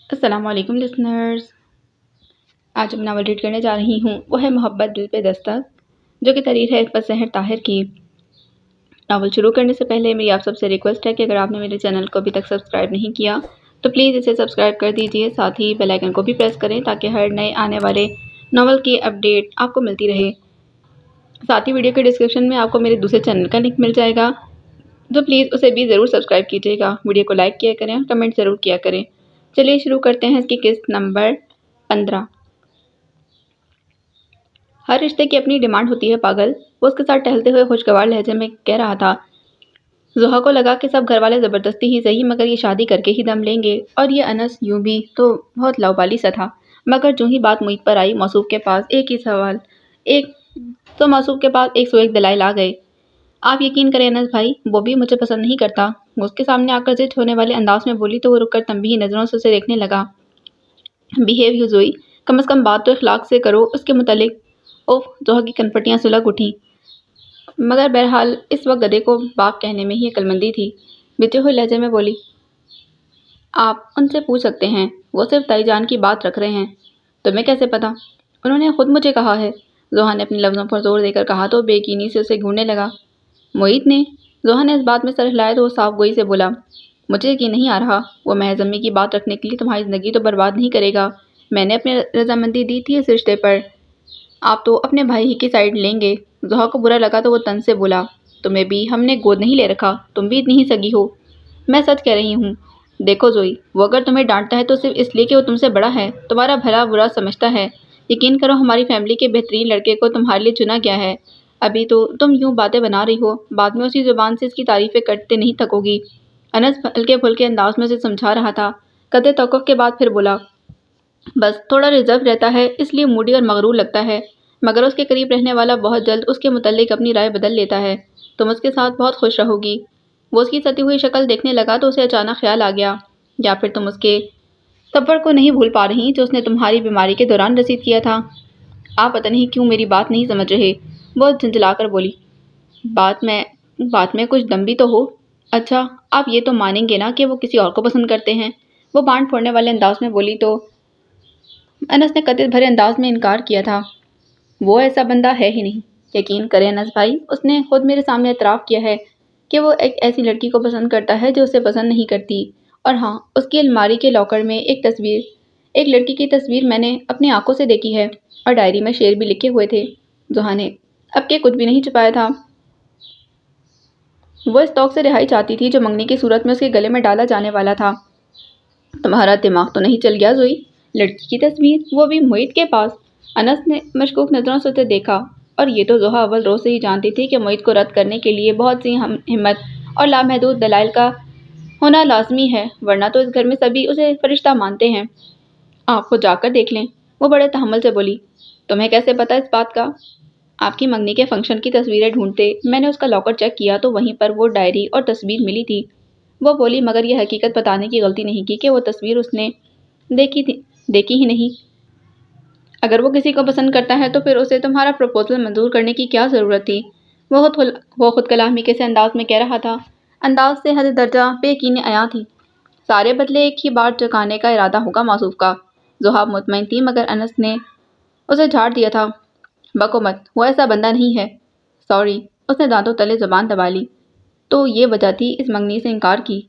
السلام علیکم لسنرز۔ آج اب ناول ریڈ کرنے جا رہی ہوں، وہ ہے محبت دل پہ دستک، جو کہ تحریر ہے عفت سحر طاہر کی۔ ناول شروع کرنے سے پہلے میری آپ سب سے ریکویسٹ ہے کہ اگر آپ نے میرے چینل کو ابھی تک سبسکرائب نہیں کیا تو پلیز اسے سبسکرائب کر دیجیے، ساتھ ہی بیل آئیکن کو بھی پریس کریں تاکہ ہر نئے آنے والے ناول کی اپڈیٹ آپ کو ملتی رہے۔ ساتھ ہی ویڈیو کے ڈسکرپشن میں آپ کو میرے دوسرے چینل کا لنک مل جائے گا، تو پلیز اسے بھی ضرور سبسکرائب کیجیے گا۔ ویڈیو کو لائک کیا کریں، کمنٹ ضرور کیا کریں۔ چلیے شروع کرتے ہیں اس کی قسط نمبر 15۔ ہر رشتے کی اپنی ڈیمانڈ ہوتی ہے پاگل، وہ اس کے ساتھ ٹہلتے ہوئے خوشگوار لہجے میں کہہ رہا تھا۔ زحا کو لگا کہ سب گھر والے زبردستی ہی صحیح مگر یہ شادی کر کے ہی دم لیں گے، اور یہ انس یوں بھی تو بہت لاؤبالی سا تھا، مگر جو ہی بات محیط پر آئی موصوف کے پاس ایک سو ایک دلائل آ گئے۔ آپ یقین کریں انس بھائی، وہ بھی مجھے پسند نہیں کرتا۔ وہ اس کے سامنے آ کر ضد ہونے والے انداز میں بولی تو وہ رک کر تنبیہی نظروں سے اسے دیکھنے لگا۔ بیہیو یو زوئی، کم از کم بات تو اخلاق سے کرو اس کے متعلق۔ اوف، زحا کی کنپٹیاں سلگ اٹھیں، مگر بہرحال اس وقت گدھے کو باپ کہنے میں ہی عقل مندی تھی۔ بچے ہوئے لہجے میں بولی، آپ ان سے پوچھ سکتے ہیں، وہ صرف تائی جان کی بات رکھ رہے ہیں۔ تمہیں کیسے پتا؟ انہوں نے خود مجھے کہا ہے، زحا نے اپنے لفظوں پر زور دے کر کہا تو بے یقینی سے اسے گھورنے لگا۔ معیط نے؟ زحا نے اس بات میں سر ہلایا تو وہ صاف گوئی سے بولا، مجھے یقین نہیں آ رہا، وہ محض امی کی بات رکھنے کے لیے تمہاری زندگی تو برباد نہیں کرے گا۔ میں نے اپنی رضامندی دی تھی اس رشتے پر، آپ تو اپنے بھائی ہی کی سائیڈ لیں گے۔ زحا کو برا لگا تو وہ طنز سے بولا، تمہیں بھی ہم نے گود نہیں لے رکھا، تم بھی اتنی ہی سگی ہو۔ میں سچ کہہ رہی ہوں۔ دیکھو زوئی، وہ اگر تمہیں ڈانٹتا ہے تو صرف اس لیے کہ وہ تم سے بڑا ہے، تمہارا بھلا برا سمجھتا ہے۔ یقین کرو ہماری فیملی کے بہترین لڑکے کو تمہارے لیے چنا گیا ہے۔ ابھی تو تم یوں باتیں بنا رہی ہو، بعد میں اسی زبان سے اس کی تعریفیں کرتے نہیں تھکو گی۔ انس ہلکے پھلکے انداز میں اسے سمجھا رہا تھا۔ قدرے توقف کے بعد پھر بولا، بس تھوڑا ریزرو رہتا ہے اس لیے موڈی اور مغرور لگتا ہے، مگر اس کے قریب رہنے والا بہت جلد اس کے متعلق اپنی رائے بدل لیتا ہے۔ تم اس کے ساتھ بہت خوش رہو گی۔ وہ اس کی ستی ہوئی شکل دیکھنے لگا تو اسے اچانک خیال آ گیا، یا پھر تم اس کے تھپڑ کو نہیں بھول پا رہی جو اس نے تمہاری بیماری کے دوران رسید کیا تھا۔ آپ پتہ نہیں کیوں میری بات نہیں سمجھ رہے، وہ جھنجھلا کر بولی۔ بات میں کچھ دم بھی تو ہو۔ اچھا، آپ یہ تو مانیں گے نا کہ وہ کسی اور کو پسند کرتے ہیں؟ وہ بانٹ پھوڑنے والے انداز میں بولی تو انس نے قطعیت بھرے انداز میں انکار کیا تھا، وہ ایسا بندہ ہے ہی نہیں۔ یقین کریں انس بھائی، اس نے خود میرے سامنے اعتراف کیا ہے کہ وہ ایک ایسی لڑکی کو پسند کرتا ہے جو اسے پسند نہیں کرتی۔ اور ہاں، اس کی الماری کے لاکر میں ایک لڑکی کی تصویر میں نے اپنی آنکھوں سے دیکھی ہے، اور ڈائری میں شعر بھی لکھے ہوئے تھے۔ زحا نے اب کہ کچھ بھی نہیں چھپایا تھا۔ وہ اس طوق سے رہائی چاہتی تھی جو منگنی کی صورت میں اس کے گلے میں ڈالا جانے والا تھا۔ تمہارا دماغ تو نہیں چل گیا زوئی؟ لڑکی کی تصویر، وہ بھی معیط کے پاس؟ انس نے مشکوک نظروں سے اسے دیکھا، اور یہ تو زحا اول روز سے ہی جانتی تھی کہ معیط کو رد کرنے کے لیے بہت سی ہمت اور لامحدود دلائل کا ہونا لازمی ہے، ورنہ تو اس گھر میں سبھی اسے فرشتہ مانتے ہیں۔ آپ خود جا کر دیکھ لیں، وہ بڑے تحمل سے بولی۔ تمہیں کیسے پتا اس بات کا؟ آپ کی منگنی کے فنکشن کی تصویریں ڈھونڈتے میں نے اس کا لاکر چیک کیا تو وہیں پر وہ ڈائری اور تصویر ملی تھی، وہ بولی، مگر یہ حقیقت بتانے کی غلطی نہیں کی کہ وہ تصویر اس نے دیکھی ہی نہیں۔ اگر وہ کسی کو پسند کرتا ہے تو پھر اسے تمہارا پروپوزل منظور کرنے کی کیا ضرورت تھی؟ وہ خود کلامی کے سے انداز میں کہہ رہا تھا، انداز سے حد درجہ بے یقینی عیاں تھی۔ سارے بدلے ایک ہی بار چکانے کا ارادہ ہوگا موصوف کا۔ زحا مطمئن تھی، مگر انس نے اسے جھاڑ دیا تھا، بکو مت، وہ ایسا بندہ نہیں ہے۔ سوری، اس نے دانتوں تلے زبان دبا لی۔ تو یہ وجہ تھی اس منگنی سے انکار کی؟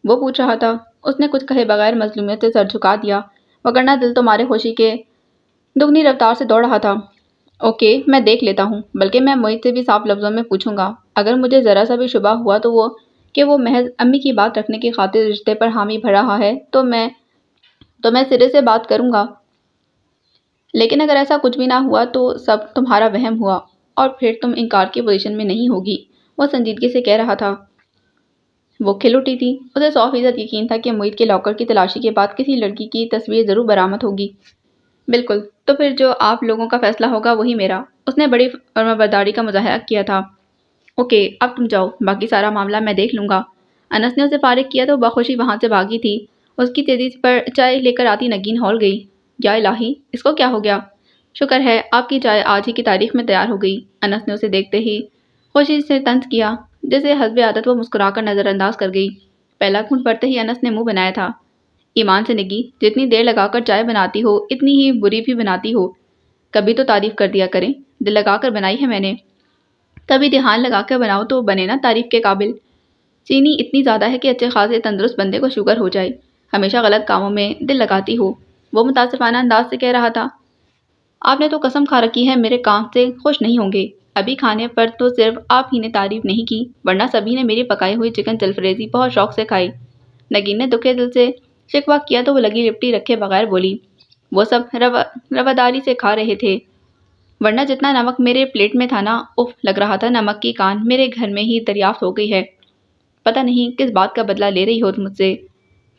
وہ پوچھ رہا تھا۔ اس نے کچھ کہے بغیر مظلومیت سے سر جھکا دیا، وگرنہ دل تو مارے خوشی کے دگنی رفتار سے دوڑ رہا تھا۔ اوکے، میں دیکھ لیتا ہوں، بلکہ میں معیط سے بھی صاف لفظوں میں پوچھوں گا۔ اگر مجھے ذرا سا بھی شبہ ہوا تو وہ کہ وہ محض امی کی بات رکھنے کی خاطر رشتے پر حامی بھر رہا ہے تو میں سرے سے بات کروں گا۔ لیکن اگر ایسا کچھ بھی نہ ہوا تو سب تمہارا وہم ہوا، اور پھر تم انکار کی پوزیشن میں نہیں ہوگی، وہ سنجیدگی سے کہہ رہا تھا۔ وہ کھل اٹھی تھی، اسے 100% یقین تھا کہ معیط کے لاکر کی تلاشی کے بعد کسی لڑکی کی تصویر ضرور برآمد ہوگی۔ بالکل، تو پھر جو آپ لوگوں کا فیصلہ ہوگا وہی میرا۔ اس نے بڑی فرمانبرداری کا مظاہرہ کیا تھا۔ اوکے، اب تم جاؤ، باقی سارا معاملہ میں دیکھ لوں گا۔ انس نے اسے فارغ کیا تو بخوشی وہاں سے بھاگی تھی۔ اس کی تیزی پر چائے لے کر آتی نگین ہول گئی۔ یا الہی، اس کو کیا ہو گیا؟ شکر ہے آپ کی چائے آج ہی کی تاریخ میں تیار ہو گئی۔ انس نے اسے دیکھتے ہی خوشی سے طنز کیا، جسے حسب عادت وہ مسکرا کر نظر انداز کر گئی۔ پہلا گھونٹ بھرتے ہی انس نے منہ بنایا تھا، ایمان سے نگی، جتنی دیر لگا کر چائے بناتی ہو اتنی ہی بری بھی بناتی ہو، کبھی تو تعریف کر دیا کریں، دل لگا کر بنائی ہے میں نے، کبھی دھیان لگا کر بناؤ تو بنے نا تعریف کے قابل۔ چینی اتنی زیادہ ہے کہ اچھے خاصے تندرست بندے کو شوگر ہو جائے، ہمیشہ غلط کاموں میں دل لگاتی ہو، وہ متاسفانہ انداز سے کہہ رہا تھا۔ آپ نے تو قسم کھا رکھی ہے میرے کام سے خوش نہیں ہوں گے، ابھی کھانے پر تو صرف آپ ہی نے تعریف نہیں کی ورنہ سبھی نے میری پکائی ہوئی چکن جلفریزی بہت شوق سے کھائی۔ نگین نے دکھے دل سے شکوہ کیا تو وہ لگی لپٹی رکھے بغیر بولی، وہ سب رواداری سے کھا رہے تھے، ورنہ جتنا نمک میرے پلیٹ میں تھا نا، اف لگ رہا تھا نمک کی کان میرے گھر میں ہی دریافت ہو گئی ہے، پتہ نہیں کس بات کا بدلہ لے رہی ہو تم مجھ سے۔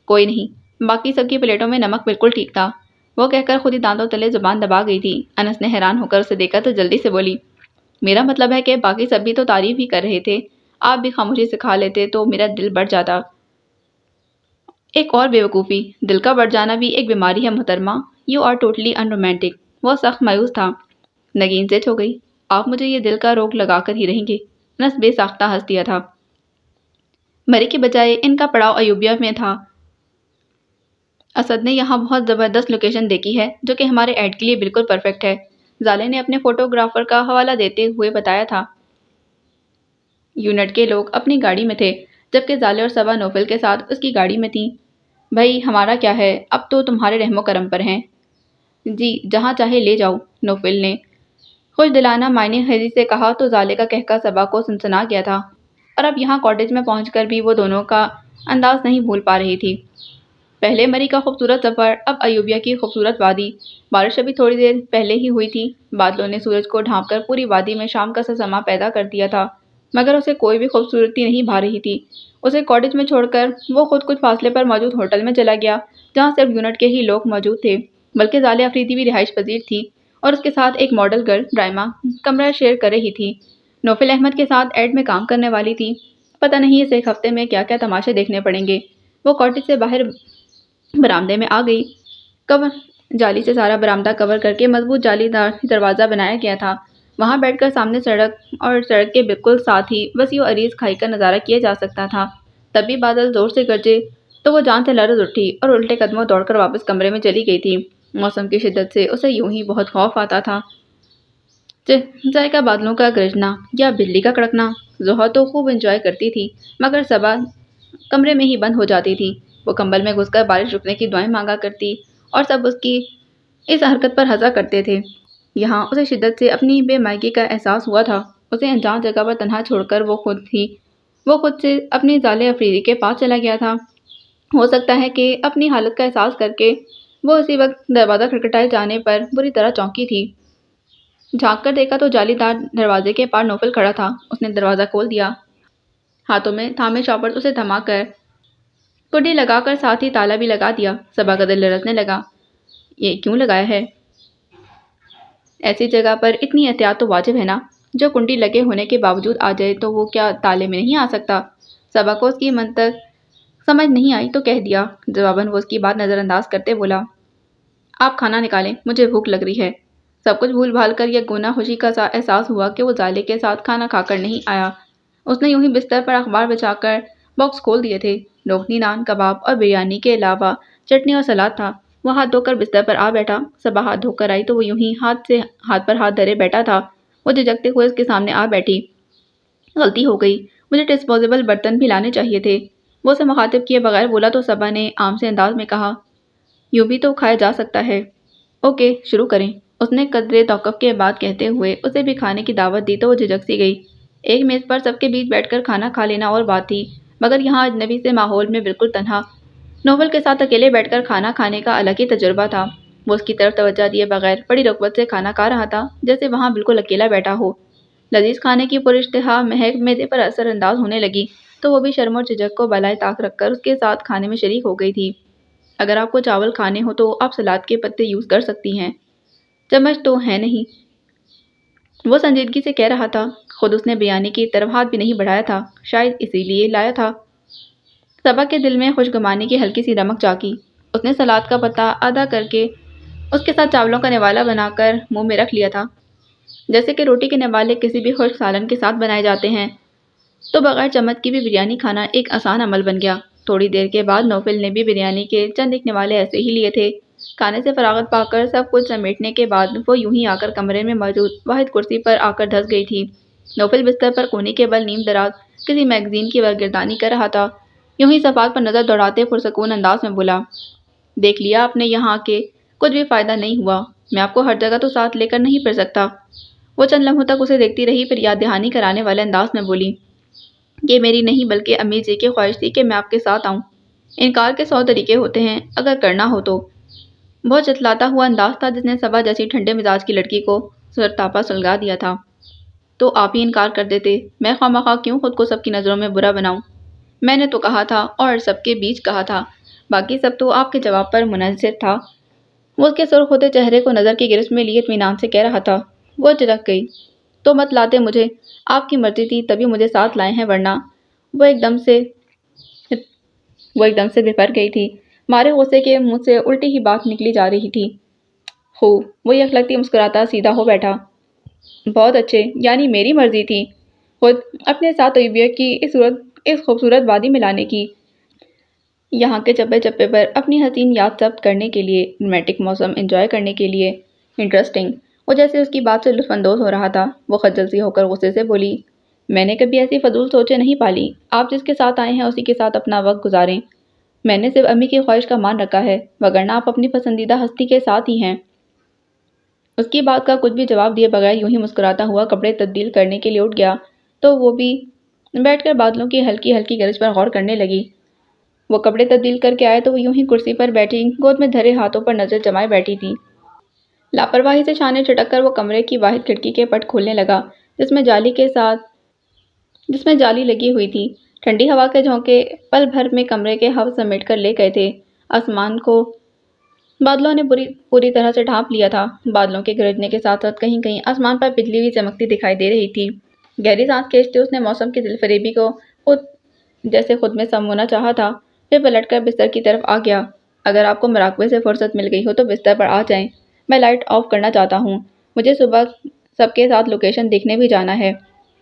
کوئی نہیں، باقی سب کی پلیٹوں میں نمک بالکل ٹھیک تھا، وہ کہہ کر خود ہی دانتوں تلے زبان دبا گئی تھی۔ انس نے حیران ہو کر اسے دیکھا تو جلدی سے بولی، میرا مطلب ہے کہ باقی سب بھی تو تعریف ہی کر رہے تھے، آپ بھی خاموشی سے کھا لیتے تو میرا دل بڑھ جاتا۔ ایک اور بیوقوفی، دل کا بڑھ جانا بھی ایک بیماری ہے محترمہ، you are totally unromantic. وہ سخت مایوس تھا۔ نگین زد ہو گئی، آپ مجھے یہ دل کا روگ لگا کر ہی رہیں گے۔ انس بے ساختہ ہنس دیا تھا۔ مری کے بجائے ان کا پڑاؤ ایوبیا میں تھا۔ اسد نے یہاں بہت زبردست لوکیشن دیکھی ہے جو کہ ہمارے ایڈ کے لیے بالکل پرفیکٹ ہے، زالے نے اپنے فوٹوگرافر کا حوالہ دیتے ہوئے بتایا تھا۔ یونٹ کے لوگ اپنی گاڑی میں تھے جبکہ زالے اور صبا نوفل کے ساتھ اس کی گاڑی میں تھیں۔ بھائی ہمارا کیا ہے، اب تو تمہارے رحم و کرم پر ہیں۔ جی جہاں چاہے لے جاؤ، نوفل نے خوش دلانہ معنی خیزی سے کہا تو زالے کا کہکا صبا کو سنسنا گیا تھا، اور اب یہاں کاٹیج میں پہنچ کر بھی وہ دونوں کا انداز نہیں بھول پا رہی تھی۔ پہلے مری کا خوبصورت سفر، اب ایوبیا کی خوبصورت وادی۔ بارش ابھی تھوڑی دیر پہلے ہی ہوئی تھی، بادلوں نے سورج کو ڈھانپ کر پوری وادی میں شام کا سا سما پیدا کر دیا تھا، مگر اسے کوئی بھی خوبصورتی نہیں بھا رہی تھی۔ اسے کاٹیج میں چھوڑ کر وہ خود کچھ فاصلے پر موجود ہوٹل میں چلا گیا جہاں صرف یونٹ کے ہی لوگ موجود تھے، بلکہ زالے افریدی بھی رہائش پذیر تھی اور اس کے ساتھ ایک ماڈل گرل رائمہ کمرہ شیئر کر رہی تھی۔ نوفل احمد کے ساتھ ایڈ میں کام کرنے والی تھی۔ پتہ نہیں اسے ایک ہفتے میں کیا کیا تماشے دیکھنے پڑیں گے۔ وہ کاٹیج سے باہر برآمدے میں آ گئی۔ کور جالی سے سارا برآمدہ کور کر کے مضبوط جالی دار دروازہ بنایا گیا تھا۔ وہاں بیٹھ کر سامنے سڑک اور سڑک کے بالکل ساتھ ہی وسیع و عریض کھائی کا نظارہ کیا جا سکتا تھا۔ تب بھی بادل زور سے گرجے تو وہ جان سے لرز اٹھی اور الٹے قدموں دوڑ کر واپس کمرے میں چلی گئی تھی۔ موسم کی شدت سے اسے یوں ہی بہت خوف آتا تھا۔ ذائقہ بادلوں کا گرجنا یا بجلی کا کڑکنا۔ زہا تو خوب انجوائے کرتی تھی مگر صبا کمرے میں ہی بند ہو جاتی تھی۔ وہ کمبل میں گھس کر بارش رکنے کی دعائیں مانگا کرتی اور سب اس کی اس حرکت پر ہنسا کرتے تھے۔ یہاں اسے شدت سے اپنی بے مائگی کا احساس ہوا تھا۔ اسے انجان جگہ پر تنہا چھوڑ کر وہ خود سے اپنی زالے افریدی کے پاس چلا گیا تھا۔ ہو سکتا ہے کہ اپنی حالت کا احساس کر کے وہ اسی وقت دروازہ کھٹکھٹائے جانے پر بری طرح چونکی تھی۔ جھانک کر دیکھا تو جالی دار دروازے کے پار نوفل کھڑا تھا۔ اس نے دروازہ کھول دیا، ہاتھوں میں تھامے شاپر اسے تھما کر کنڈی لگا کر ساتھ ہی تالا بھی لگا دیا۔ صبا کا دل لرزنے لگا۔ یہ کیوں لگایا ہے؟ ایسی جگہ پر اتنی احتیاط تو واجب ہے نا، جو کنڈی لگے ہونے کے باوجود آ جائے تو وہ کیا تالے میں نہیں آ سکتا؟ صبا کو اس کی منطق سمجھ نہیں آئی تو کہہ دیا۔ جواباً وہ اس کی بات نظر انداز کرتے بولا، آپ کھانا نکالیں، مجھے بھوک لگ رہی ہے۔ سب کچھ بھول بھال کر یہ گونا خوشی کا سا احساس ہوا کہ وہ زالے کے ساتھ کھانا کھا کر نہیں آیا۔ اس نے یوں ہی بستر پر اخبار بچھا کر باکس کھول دیے تھے۔ روغنی نان، کباب اور بریانی کے علاوہ چٹنی اور سلاد تھا۔ وہ ہاتھ دھو کر بستر پر آ بیٹھا۔ صبا ہاتھ دھو کر آئی تو وہ یوں ہی ہاتھ پر ہاتھ دھرے بیٹھا تھا۔ وہ جھجکتے ہوئے اس کے سامنے آ بیٹھی۔ غلطی ہو گئی، مجھے ڈسپوزیبل برتن بھی لانے چاہیے تھے۔ وہ اسے مخاطب کیے بغیر بولا تو صبا نے عام سے انداز میں کہا، یوں بھی تو کھایا جا سکتا ہے۔ اوکے شروع کریں۔ اس نے قدرے توقف کے بعد کہتے ہوئے اسے بھی کھانے کی دعوت دی تو وہ جھجک سی گئی۔ ایک میز پر سب کے بیچ بیٹھ کر کھانا کھا لینا اور بات تھی، مگر یہاں اجنبی سے ماحول میں بالکل تنہا نوفل کے ساتھ اکیلے بیٹھ کر کھانا کھانے کا الگ ہی تجربہ تھا۔ وہ اس کی طرف توجہ دیے بغیر بڑی رغبت سے کھانا کھا رہا تھا، جیسے وہاں بالکل اکیلا بیٹھا ہو۔ لذیذ کھانے کی پراشتہا مہک معدے پر اثر انداز ہونے لگی تو وہ بھی شرم اور جھجک کو بالائے طاق رکھ کر اس کے ساتھ کھانے میں شریک ہو گئی تھی۔ اگر آپ کو چاول کھانے ہو تو آپ سلاد کے پتے یوز کر سکتی ہیں، چمچ تو ہے نہیں، وہ سنجیدگی سے کہہ رہا تھا۔ خود اس نے بریانی کی طرف ہاتھ بھی نہیں بڑھایا تھا، شاید اسی لیے لایا تھا۔ صبا کے دل میں خوشگمانی کی ہلکی سی رمق جاگی۔ اس نے سلاد کا پتا آدھا کر کے اس کے ساتھ چاولوں کا نوالا بنا کر منہ میں رکھ لیا تھا۔ جیسے کہ روٹی کے نوالے کسی بھی خشک سالن کے ساتھ بنائے جاتے ہیں، تو بغیر چمچ کی بھی بریانی کھانا ایک آسان عمل بن گیا۔ تھوڑی دیر کے بعد نوفل نے بھی بریانی کے چند دکھنے والے ایسے ہی لیے تھے۔ کھانے سے فراغت پا کر سب کچھ سمیٹنے کے بعد وہ یوں ہی آ کر کمرے میں موجود واحد کرسی پر آ کر دھس گئی تھی۔ نوفل بستر پر کونی کے بل نیم دراز کسی میگزین کی برگردانی کر رہا تھا۔ یوں ہی صفحات پر نظر دوڑاتے پرسکون انداز میں بولا، دیکھ لیا آپ نے یہاں آ کے، کچھ بھی فائدہ نہیں ہوا۔ میں آپ کو ہر جگہ تو ساتھ لے کر نہیں پھر سکتا۔ وہ چند لمحوں تک اسے دیکھتی رہی، پھر یاد دہانی کرانے والے انداز میں بولی، یہ میری نہیں بلکہ امی جی کی خواہش تھی کہ میں آپ کے ساتھ آؤں۔ انکار کے 100 طریقے ہوتے ہیں اگر کرنا ہو تو۔ بہت چتلاتا ہوا انداز تھا جس نے صبا جیسی ٹھنڈے مزاج کی لڑکی کو سرتاپا سلگا دیا تھا۔ تو آپ ہی انکار کر دیتے، میں خواہ کیوں خود کو سب کی نظروں میں برا بناؤں؟ میں نے تو کہا تھا اور سب کے بیچ کہا تھا، باقی سب تو آپ کے جواب پر منحصر تھا۔ وہ اس کے سرخ ہوتے چہرے کو نظر کی گرفت میں لیے اطمینان سے کہہ رہا تھا۔ وہ جھجک گئی، تو مت لاتے مجھے، آپ کی مرضی تھی تبھی مجھے ساتھ لائے ہیں، ورنہ وہ ایک دم سے بھر گئی تھی، مارے غصے کے منہ سے الٹی ہی بات نکلی جا رہی تھی۔ وہ یک لگتی مسکراتا سیدھا ہو بیٹھا۔ بہت اچھے، یعنی میری مرضی تھی خود اپنے ساتھ طیبیت کی اس خوبصورت وادی میں لانے کی، یہاں کے چپے چپے پر اپنی حسین یاد ضبط کرنے کے لیے، رومانٹک موسم انجوائے کرنے کے لیے۔ انٹرسٹنگ۔ وہ جیسے اس کی بات سے لطف اندوز ہو رہا تھا، وہ خجل سی ہو کر غصے سے بولی، میں نے کبھی ایسی فضول سوچیں نہیں پالی، آپ جس کے ساتھ آئے ہیں اسی کے ساتھ اپنا وقت گزاریں۔ میں نے صرف امی کی خواہش کا مان رکھا ہے، وگرنہ آپ اپنی پسندیدہ ہستی کے ساتھ ہی ہیں۔ اس کی بات کا کچھ بھی جواب دیے بغیر یوں ہی مسکراتا ہوا کپڑے تبدیل کرنے کے لیے اٹھ گیا تو وہ بھی بیٹھ کر بادلوں کی ہلکی ہلکی گرج پر غور کرنے لگی۔ وہ کپڑے تبدیل کر کے آئے تو وہ یوں ہی کرسی پر بیٹھی گود میں دھرے ہاتھوں پر نظر جمائے بیٹھی تھی۔ لاپرواہی سے چھانے چھٹک کر وہ کمرے کی واحد کھڑکی کے پٹ کھولنے لگا جس میں جالی لگی ہوئی تھی۔ ٹھنڈی ہوا کے جھونکے پل بھر میں کمرے کے حوض سمیٹ کر لے گئے تھے۔ آسمان کو بادلوں نے پوری طرح سے ڈھانپ لیا تھا۔ بادلوں کے گرجنے کے ساتھ ساتھ کہیں کہیں آسمان پر بجلی بھی چمکتی دکھائی دے رہی تھی۔ گہری سانس کھینچتے اس نے موسم کی دل فریبی کو خود میں سمونا چاہا تھا، پھر پلٹ کر بستر کی طرف آ گیا۔ اگر آپ کو مراقبے سے فرصت مل گئی ہو تو بستر پر آ جائیں، میں لائٹ آف کرنا چاہتا ہوں، مجھے صبح سب کے ساتھ لوکیشن دیکھنے بھی جانا ہے۔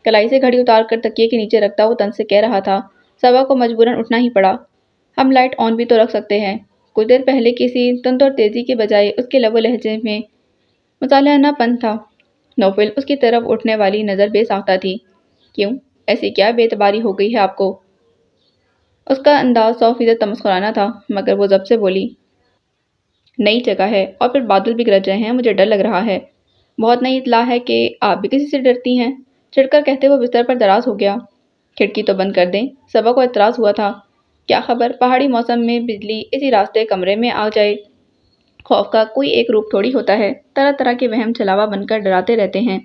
کلائی سے گھڑی اتار کر تکیے کے نیچے رکھتا وہ طنز سے کہہ رہا تھا۔ صبا کو مجبوراً اٹھنا ہی پڑا۔ ہم لائٹ آن بھی تو رکھ سکتے ہیں۔ کچھ دیر پہلے کسی تند اور تیزی کے بجائے اس کے لب و لہجے میں مصالحانہ پن تھا۔ نوفل اس کی طرف اٹھنے والی نظر بے ساختہ تھی۔ کیوں؟ ایسی کیا بے اعتباری ہو گئی ہے آپ کو؟ اس کا انداز 100% تمسخرانہ تھا، مگر وہ ضبط سے بولی، نئی جگہ ہے اور پھر بادل بھی گرج رہے ہیں، مجھے ڈر لگ رہا ہے۔ بہت نئی اطلاع ہے کہ آپ بھی کسی سے ڈرتی ہیں، چڑھ کر کہتے وہ بستر پر دراز ہو گیا۔ کھڑکی تو بند کر دیں، صبا کو اعتراض ہوا تھا۔ کیا خبر پہاڑی موسم میں بجلی اسی راستے کمرے میں آ جائے۔ خوف کا کوئی ایک روپ تھوڑی ہوتا ہے، طرح طرح کے وہم چھلاوا بن کر ڈراتے رہتے ہیں۔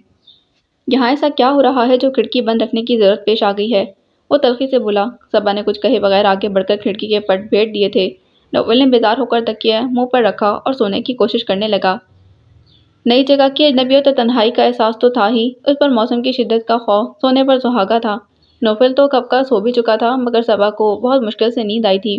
یہاں ایسا کیا ہو رہا ہے جو کھڑکی بند رکھنے کی ضرورت پیش آ گئی ہے؟ وہ تلخی سے بولا۔ صبا نے کچھ کہے بغیر آگے بڑھ کر کھڑکی کے پٹ بھیڑ دیے تھے۔ نوفل نے بیزار ہو کر تکیہ منہ پر رکھا اور سونے کی کوشش کرنے لگا۔ نئی جگہ کی اجنبیت اور تنہائی کا احساس تو تھا ہی، اس پر موسم کی شدت کا خوف سونے پر سہاگا تھا۔ نوفل تو کب کا سو بھی چکا تھا، مگر صبا کو بہت مشکل سے نیند آئی تھی۔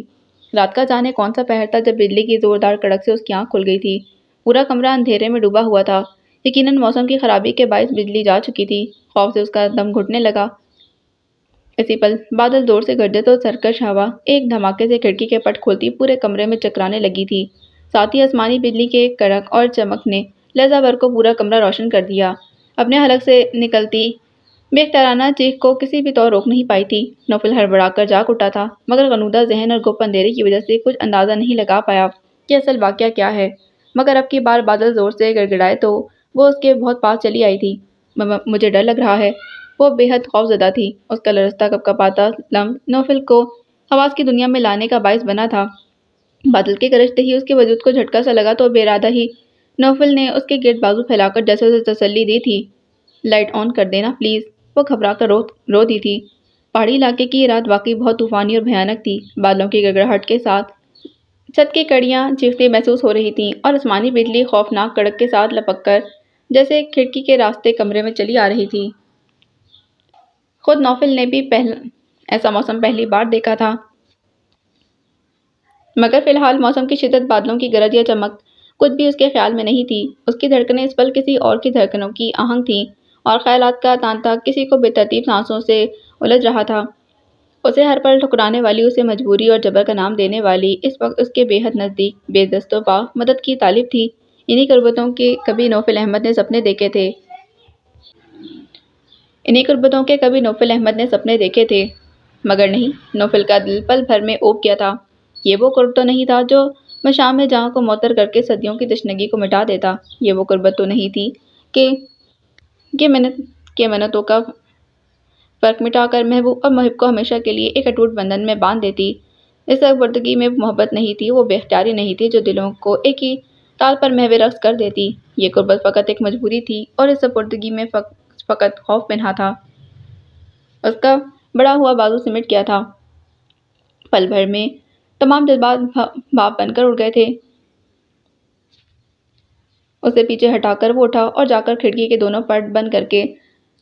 رات کا جانے کون سا پہر تھا جب بجلی کی زوردار کڑک سے اس کی آنکھ کھل گئی تھی۔ پورا کمرہ اندھیرے میں ڈوبا ہوا تھا، یقیناً موسم کی خرابی کے باعث بجلی جا چکی تھی۔ خوف سے اس کا دم گھٹنے لگا۔ اسی پل بادل زور سے گرجے تو سرکش ہوا ایک دھماکے سے کھڑکی کے پٹ کھولتی پورے کمرے میں چکرانے لگی تھی۔ ساتھ ہی آسمانی بجلی کے کڑک اور چمک نے لہجہ بھر کو پورا کمرہ روشن کر دیا۔ اپنے حلق سے نکلتی بے اختیارانہ چیخ کو کسی بھی طور روک نہیں پائی تھی۔ نوفل ہڑبڑا کر جاگ اٹھا تھا، مگر غنودہ ذہن اور گپ اندھیرے کی وجہ سے کچھ اندازہ نہیں لگا پایا کہ اصل واقعہ کیا ہے۔ مگر اب کی بار بادل زور سے گڑگڑائے تو وہ اس کے بہت پاس چلی آئی تھی۔ مجھے ڈر لگ رہا ہے۔ وہ بے حد خوفزدہ تھی۔ اس کا لرزتا کپکپاتا لمب نوفل کو حواس کی دنیا میں لانے کا باعث بنا تھا۔ بادل کے گرجتے ہی اس کے وجود کو جھٹکا سا لگا تو بے ارادہ ہی نوفل نے اس کے گرد بازو پھیلا کر جیسے اسے تسلی دی تھی۔ لائٹ آن کر دینا پلیز۔ وہ گھبرا کر رو دی تھی۔ پہاڑی علاقے کی یہ رات واقعی بہت طوفانی اور بھیانک تھی۔ بادلوں کی گڑگڑاہٹ کے ساتھ چھت کی کڑیاں چیختی محسوس ہو رہی تھیں اور آسمانی بجلی خوفناک کڑک کے ساتھ لپک کر جیسے کھڑکی کے راستے کمرے میں چلی آ رہی تھی۔ خود نوفل نے بھی ایسا موسم پہلی بار دیکھا تھا، مگر فی الحال موسم کی شدت، بادلوں کی گرج یا چمک کچھ بھی اس کے خیال میں نہیں تھی۔ اس کی دھڑکنیں اس پل کسی اور کی دھڑکنوں کی آہنگ تھیں اور خیالات کا تانتا کسی کو بے ترتیب سانسوں سے الجھ رہا تھا۔ اسے ہر پل ٹھکرانے والی، اسے مجبوری اور جبر کا نام دینے والی، اس وقت اس کے بے حد نزدیک بے دست و پا مدد کی طالب تھی۔ انہی قربتوں کے کبھی نوفل احمد نے سپنے دیکھے تھے مگر نہیں، نوفل کا دل پل بھر میں اوب گیا تھا۔ یہ وہ قرب تو نہیں تھا جو مشام میں جہاں کو معطر کر کے صدیوں کی تشنگی کو مٹا دیتا۔ یہ وہ قربت تو نہیں تھی کہ منتوں کا فرق مٹا کر محبوب اور محب کو ہمیشہ کے لیے ایک اٹوٹ بندھن میں باندھ دیتی۔ اس سربردگی میں محبت نہیں تھی، وہ بے اختیاری نہیں تھی جو دلوں کو ایک ہی تال پر محو رقص کر دیتی۔ یہ قربت فقط ایک مجبوری تھی، اور اس سپردگی میں فقط خوف پنہاں تھا۔ اس کا بڑا ہوا بازو سمٹ گیا تھا۔ پل بھر میں تمام جذبات بھاپ بن کر اڑ گئے تھے۔ اسے پیچھے ہٹا کر وہ اٹھا اور جا کر کھڑکی کے دونوں پٹ بند کر کے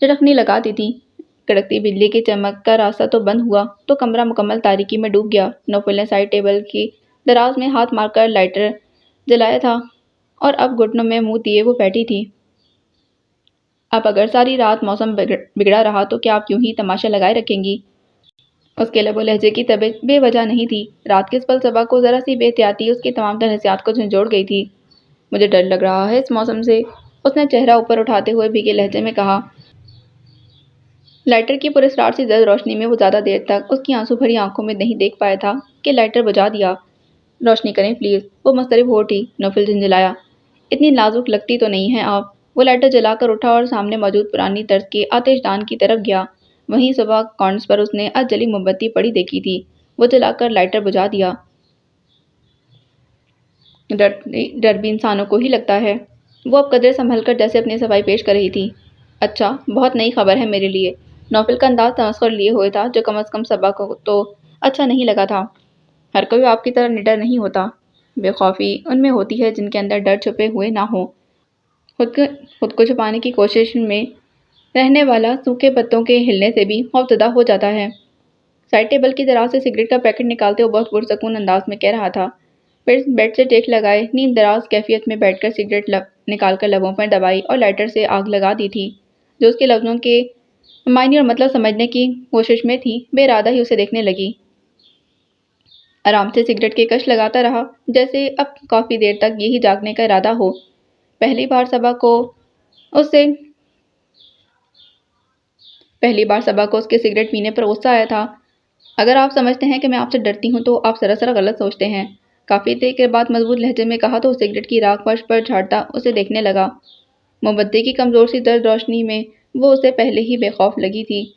چٹکنی لگا دی تھی۔ کڑکتی بجلی کی چمک کا راستہ تو بند ہوا تو کمرہ مکمل تاریکی میں ڈوب گیا۔ نوفل نے سائڈ ٹیبل کی دراز میں ہاتھ مار کر لائٹر جلایا تھا، اور اب گھٹنوں میں منہ دیے وہ بیٹھی تھی۔ اب اگر ساری رات موسم بگڑا رہا تو کیا آپ یوں ہی تماشا لگائے رکھیں گی؟ اس کے لب و لہجے کی طبیعت بے وجہ نہیں تھی۔ رات کے اس پل صبح کو ذرا سی بے احتیاطی اس کی تمام تر حسیات کو جھنجھوڑ گئی تھی۔ مجھے ڈر لگ رہا ہے اس موسم سے، اس نے چہرہ اوپر اٹھاتے ہوئے بھیگے لہجے میں کہا۔ لائٹر کی پراسرار سی زرد روشنی میں وہ زیادہ دیر تک اس کی آنسو بھری آنکھوں میں نہیں دیکھ پایا تھا کہ لائٹر بجھا دیا۔ روشنی کریں پلیز، وہ مضطرب ہو اٹھی۔ نوفل جھنجھلایا۔ اتنی نازک لگتی تو نہیں ہیں آپ۔ وہ لائٹر جلا کر اٹھا اور سامنے موجود پرانی طرز کے آتش دان کی طرف گیا۔ وہیں صبح کارنرز پر اس نے جلی موم بتی پڑی دیکھی تھی۔ وہ جلا کر لائٹر بجھا دیا۔ ڈر بھی انسانوں کو ہی لگتا ہے۔ وہ اب قدرے سنبھل کر جیسے اپنی صفائی پیش کر رہی تھی۔ اچھا، بہت نئی خبر ہے میرے لیے۔ نوفل کا انداز تمسخر لیے ہوئے تھا، جو کم از کم صبا کو تو اچھا نہیں لگا تھا۔ ہر کوئی آپ کی طرح نڈر نہیں ہوتا۔ بے خوفی ان میں ہوتی ہے جن کے اندر ڈر چھپے ہوئے نہ ہو۔ خود کو چھپانے کی کوشش میں رہنے والا سوکھے پتوں کے ہلنے سے بھی خوفزدہ ہو جاتا ہے۔ سائڈ ٹیبل کی دراز سے سگریٹ کا پیکٹ نکالتے وہ بہت پرسکون انداز میں کہہ رہا تھا۔ پھر بیڈ سے ٹیک لگائے نیند دراز کیفیت میں بیٹھ کر سگریٹ نکال کر لبوں پر دبائی اور لائٹر سے آگ لگا دی تھی، جو اس کے لفظوں کے معنی اور مطلب سمجھنے کی کوشش میں تھی۔ بے ارادہ ہی اسے دیکھنے لگی۔ آرام سے سگریٹ کے کش لگاتا رہا، جیسے اب کافی دیر تک یہی جاگنے کا ارادہ ہو۔ پہلی بار صبا کو اس کے سگریٹ پینے پر غصہ آیا تھا۔ اگر آپ سمجھتے ہیں کہ میں آپ سے ڈرتی ہوں تو آپ سراسر غلط سوچتے ہیں، کافی دیر کے بعد مضبوط لہجے میں کہا تو سگریٹ کی راکھ فرش پر جھاڑتا اسے دیکھنے لگا۔ موم بتی کی کمزور سی زرد روشنی میں وہ اسے پہلے ہی بے خوف لگی تھی۔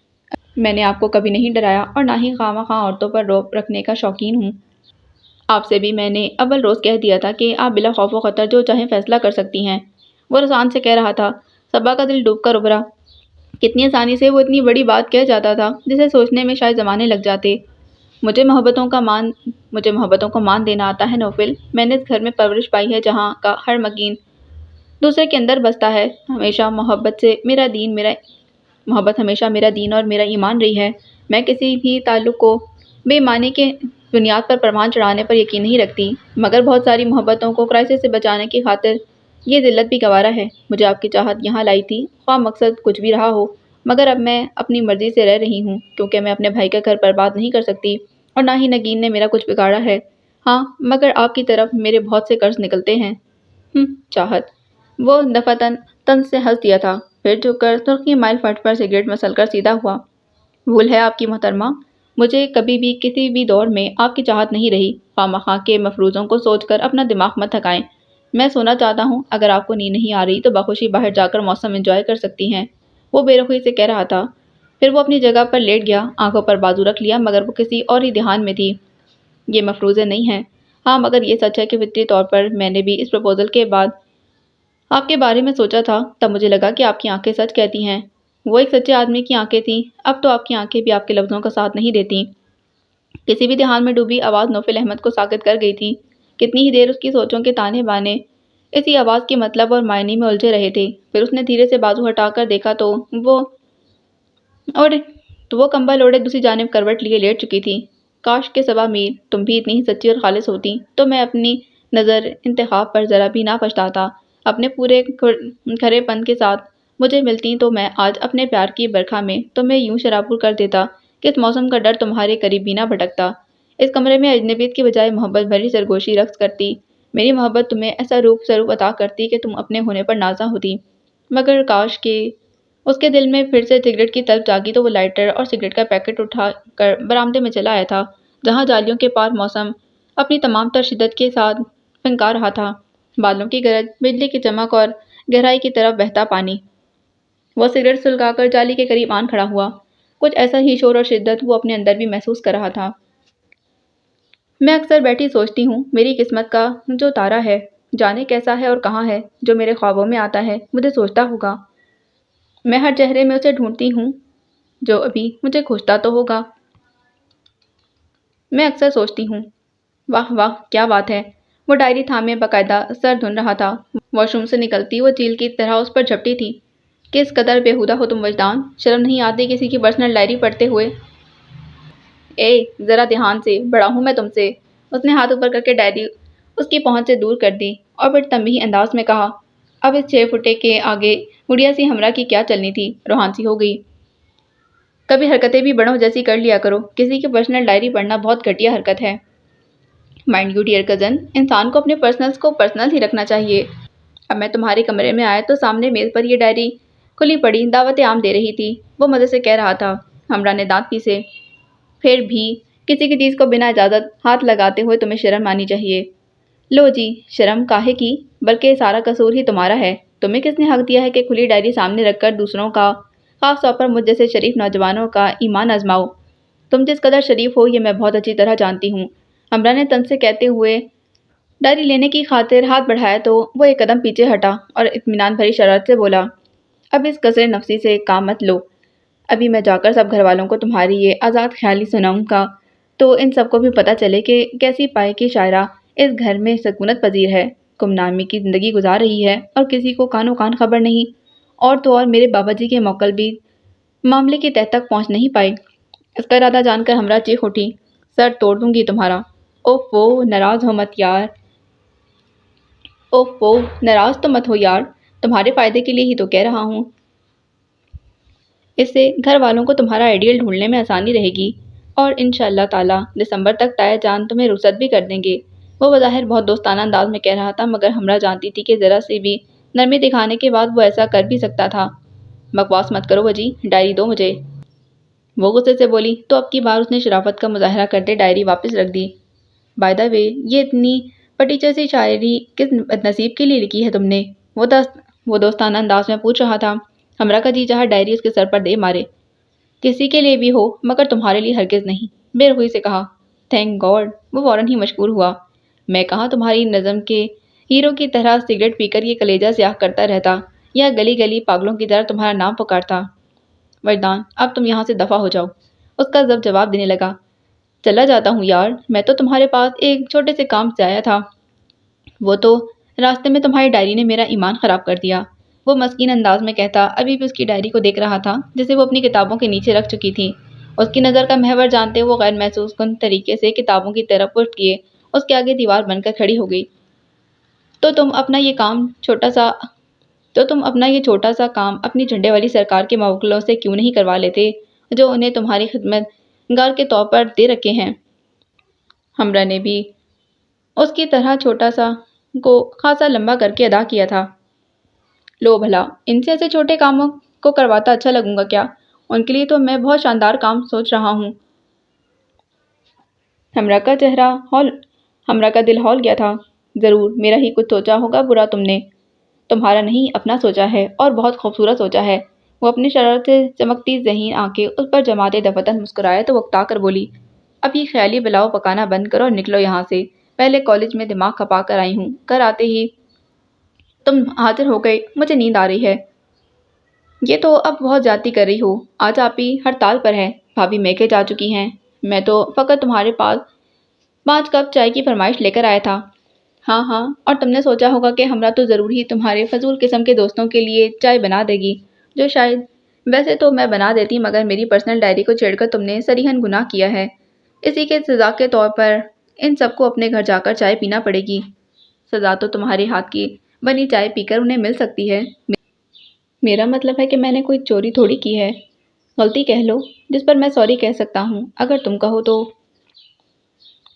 میں نے آپ کو کبھی نہیں ڈرایا اور نہ ہی خواہ مخواہ عورتوں پر رعب رکھنے کا شوقین ہوں۔ آپ سے بھی میں نے اول روز کہہ دیا تھا کہ آپ بلا خوف و خطر جو چاہیں فیصلہ کر سکتی ہیں۔ وہ رسان سے کہہ رہا تھا۔ صبا کا دل ڈوب کر ابھرا۔ کتنی آسانی سے وہ اتنی بڑی بات کہہ جاتا تھا جسے سوچنے میں شاید زمانے لگ جاتے۔ مجھے محبتوں کو مان دینا آتا ہے نوفل۔ میں نے اس گھر میں پرورش پائی ہے جہاں کا ہر مکین دوسرے کے اندر بستا ہے۔ محبت ہمیشہ میرا دین اور میرا ایمان رہی ہے۔ میں کسی بھی تعلق کو بے معنی کے بنیاد پر پروان چڑھانے پر یقین نہیں رکھتی، مگر بہت ساری محبتوں کو کرائسس سے بچانے کی خاطر یہ ذلت بھی گوارا ہے۔ مجھے آپ کی چاہت یہاں لائی تھی، خواہ مقصد کچھ بھی رہا ہو، مگر اب میں اپنی مرضی سے رہ رہی ہوں، کیونکہ میں اپنے بھائی کا گھر برباد نہیں کر سکتی، اور نہ ہی نگین نے میرا کچھ بگاڑا ہے۔ ہاں، مگر آپ کی طرف میرے بہت سے قرض نکلتے ہیں۔ چاہت۔ وہ دفعتاً طنز سے ہنس دیا تھا، پھر جھک کر سرخی مائل فٹ پر سگریٹ مسل کر سیدھا ہوا۔ بھول ہے آپ کی محترمہ، مجھے کبھی بھی کسی بھی دور میں آپ کی چاہت نہیں رہی۔ خواہ مخواہ کے مفروضوں کو سوچ کر اپنا دماغ مت تھکائیں۔ میں سونا چاہتا ہوں، اگر آپ کو نیند نہیں آ رہی تو بخوشی باہر جا کر موسم انجوائے کر سکتی ہیں، وہ بے رخی سے کہہ رہا تھا۔ پھر وہ اپنی جگہ پر لیٹ گیا، آنکھوں پر بازو رکھ لیا، مگر وہ کسی اور ہی دھیان میں تھی۔ یہ مفروضے نہیں ہیں۔ ہاں، مگر یہ سچ ہے کہ فطری طور پر میں نے بھی اس پروپوزل کے بعد آپ کے بارے میں سوچا تھا، تب مجھے لگا کہ آپ کی آنکھیں سچ کہتی ہیں۔ وہ ایک سچے آدمی کی آنکھیں تھیں، اب تو آپ کی آنکھیں بھی آپ کے لفظوں کا ساتھ نہیں دیتی۔ کسی بھی دھیان میں ڈوبی آواز نوفل احمد کو ساکت کر گئی تھی۔ کتنی ہی دیر اس کی سوچوں کے تانے بانے اسی آواز کے مطلب اور معنی میں الجھے رہے تھے۔ پھر اس نے دھیرے سے بازو ہٹا کر دیکھا تو وہ کمبل اوڑھے دوسری جانب کروٹ لیے لیٹ چکی تھی۔ کاش کہ صبا میر، تم بھی اتنی ہی سچی اور خالص ہوتی تو میں اپنی نظر انتخاب پر ذرا بھی نہ پچھتاتا۔ اپنے پورے کھرے پن کے ساتھ مجھے ملتی تو میں آج اپنے پیار کی برکھا میں تمہیں یوں شرابور کر دیتا کس موسم کا ڈر تمہارے قریب بھی نہ بھٹکتا۔ اس کمرے میں اجنبیت کی بجائے محبت بھری سرگوشی رقص کرتی۔ میری محبت تمہیں ایسا سروپ عطا کرتی کہ تم اپنے ہونے پر نازاں ہوتی۔ مگر کاش کہ اس کے دل میں پھر سے سگریٹ کی طلب جاگی تو وہ لائٹر اور سگریٹ کا پیکٹ اٹھا کر برآمدے میں چلا آیا تھا، جہاں جالیوں کے پار موسم اپنی تمام تر شدت کے ساتھ پھنکا رہا تھا، بادلوں کی گرج، بجلی کی چمک اور گہرائی کی طرف بہتا پانی۔ وہ سگریٹ سلگا کر جالی کے قریب آن کھڑا ہوا۔ کچھ ایسا ہی شور اور شدت وہ اپنے اندر بھی محسوس کر رہا تھا۔ میں اکثر بیٹھی سوچتی ہوں، میری قسمت کا جو تارا ہے، جانے کیسا ہے اور کہاں ہے، جو میرے خوابوں میں آتا ہے، مجھے سوچتا ہوگا۔ میں ہر چہرے میں اسے ڈھونڈتی ہوں جو ابھی مجھے کھوجتا تو ہوگا۔ میں اکثر سوچتی ہوں، واہ واہ کیا بات ہے۔ وہ ڈائری تھامے باقاعدہ سر دھن رہا تھا۔ واش روم سے نکلتی وہ چیل کی طرح اس پر جھپٹی تھی۔ کس قدر بیہودہ ہو تم وجدان، شرم نہیں آتی کسی کی پرسنل ڈائری پڑھتے ہوئے؟ اے ذرا دھیان سے، بڑا ہوں میں تم سے۔ اس نے ہاتھ اوپر کر کے ڈائری اس کی پہنچ سے دور کر دی اور پھر تنبیہی انداز میں کہا، اب اس 6 فٹے کے آگے گڑیا سی ہمراہ کی کیا چلنی تھی، روحان سی ہو گئی۔ کبھی حرکتیں بھی بڑوں جیسی کر لیا کرو، کسی کی پرسنل ڈائری پڑھنا بہت گھٹیا حرکت ہے۔ مائنڈ یو ڈیئر کزن، انسان کو اپنے پرسنلز کو پرسنل ہی رکھنا چاہیے۔ اب میں تمہارے کمرے میں آیا تو سامنے میز پر یہ ڈائری کھلی پڑی دعوت عام دے رہی تھی۔ وہ مزے سے کہہ رہا تھا، ہمراہ نے دانت پیسے، پھر بھی کسی کی چیز کو بنا اجازت ہاتھ لگاتے ہوئے تمہیں شرم آنی چاہیے۔ لو جی، شرم کاہے کی، بلکہ سارا قصور ہی تمہارا ہے۔ تمہیں کس نے حق دیا ہے کہ کھلی ڈائری سامنے رکھ کر دوسروں کا، خاص طور پر مجھ جیسے شریف نوجوانوں کا ایمان آزماؤ؟ تم جس قدر شریف ہو یہ میں بہت اچھی طرح جانتی ہوں۔ ہمراہ نے طنز سے کہتے ہوئے ڈائری لینے کی خاطر ہاتھ بڑھایا تو وہ ایک قدم پیچھے ہٹا اور اطمینان بھری شرارت سے بولا، اب اس قصر نفسی سے کام مت لو۔ ابھی میں جا کر سب گھر والوں کو تمہاری یہ آزاد خیالی سناؤں گا تو ان سب کو بھی پتہ چلے کہ کیسی پائے کی شاعرہ اس گھر میں سکونت پذیر ہے، گم نامی کی زندگی گزار رہی ہے اور کسی کو کانوں کان خبر نہیں۔ اور تو اور میرے بابا جی کے موکل بھی معاملے کی تہہ تک پہنچ نہیں پائے۔ اس کا ارادہ جان کر ہمراہ چیخ اٹھی، سر توڑ دوں گی تمہارا۔ اوفو ناراض ہو مت یار، اوفو ناراض تو مت ہو یار، تمہارے فائدے کے لیے ہی تو کہہ رہا ہوں۔ اس سے گھر والوں کو تمہارا آئیڈیل ڈھونڈنے میں آسانی رہے گی اور انشاءاللہ تعالیٰ دسمبر تک تایا جان تمہیں رخصت بھی کر دیں گے۔ وہ بظاہر بہت دوستانہ انداز میں کہہ رہا تھا، مگر ہمراہ جانتی تھی کہ ذرا سی بھی نرمی دکھانے کے بعد وہ ایسا کر بھی سکتا تھا۔ بکواس مت کرو وجی، ڈائری دو مجھے۔ وہ غصے سے بولی تو اب کی بار اس نے شرافت کا مظاہرہ کرتے ڈائری واپس رکھ دی۔ بائی دا وے، یہ اتنی پٹیچر سی شاعری کس نصیب کے لیے لکھی ہے تم نے؟ وہ دوستانہ انداز میں پوچھ رہا تھا۔ ہمراہ کا جی چاہا ڈائری اس کے سر پر دے مارے۔ کسی کے لیے بھی ہو مگر تمہارے لیے ہرگز نہیں، بے رحمی سے کہا۔ تھینک گاڈ، وہ فوراً ہی مشکور ہوا۔ میں کہاں تمہاری نظم کے ہیرو کی طرح سگریٹ پی کر یہ کلیجہ سیاہ کرتا رہتا یا گلی گلی پاگلوں کی طرح تمہارا نام پکارتا۔ وجدان، اب تم یہاں سے دفع ہو جاؤ، اس کا ضبط جواب دینے لگا۔ چلا جاتا ہوں یار، میں تو تمہارے پاس ایک چھوٹے سے کام سے آیا تھا۔ وہ تو راستے میں تمہاری ڈائری نے میرا ایمان خراب کر دیا، وہ مسکین انداز میں کہتا ابھی بھی اس کی ڈائری کو دیکھ رہا تھا جسے وہ اپنی کتابوں کے نیچے رکھ چکی تھی۔ اس کی نظر کا محور جانتے وہ غیر محسوس کن طریقے سے کتابوں کی طرف پشت کیے اس کے آگے دیوار بن کر کھڑی ہو گئی۔ تو تم اپنا یہ چھوٹا سا کام اپنی جھنڈے والی سرکار کے موکلوں سے کیوں نہیں کروا لیتے جو انہیں تمہاری خدمت گار کے طور پر دے رکھے ہیں؟ ہمراہ نے بھی اس کی طرح چھوٹا سا کو خاصا لمبا کر کے ادا کیا تھا۔ لو بھلا، ان سے ایسے چھوٹے کاموں کو کرواتا اچھا لگوں گا کیا؟ ان کے لیے تو میں بہت شاندار کام سوچ رہا ہوں۔ ہمراہ کا دل ہول گیا تھا۔ ضرور میرا ہی کچھ سوچا ہوگا برا تم نے۔ تمہارا نہیں، اپنا سوچا ہے اور بہت خوبصورت سوچا ہے۔ وہ اپنی شرارت سے چمکتی ذہین آنکھیں اس پر جماتے دفتن مسکرایا تو وقتا کر بولی، اب یہ خیالی بلاؤ پکانا بند کرو اور نکلو یہاں سے۔ پہلے کالج میں دماغ کھپا کر آئی ہوں، گھر آتے ہی تم حاضر ہو گئے، مجھے نیند آ رہی ہے۔ یہ تو اب بہت زیادتی کر رہی ہو، آج آپی ہڑتال پر ہے، بھابھی میکے جا چکی ہیں، میں تو فقط تمہارے پاس 5 کپ چائے کی فرمائش لے کر آیا تھا۔ ہاں ہاں، اور تم نے سوچا ہوگا کہ ہمراہ تو ضرور ہی تمہارے فضول قسم کے دوستوں کے لیے چائے بنا دے گی، جو شاید ویسے تو میں بنا دیتی مگر میری پرسنل ڈائری کو چھیڑ کر تم نے صریحاً گناہ کیا ہے۔ اسی کے سزا کے طور پر ان سب کو اپنے گھر جا کر چائے پینا پڑے گی۔ سزا تو تمہارے ہاتھ کی بنی چائے پی کر انہیں مل سکتی ہے۔ میرا مطلب ہے کہ میں نے کوئی چوری تھوڑی کی ہے۔ غلطی کہہ لو جس پر میں سوری کہہ سکتا ہوں اگر تم کہو تو۔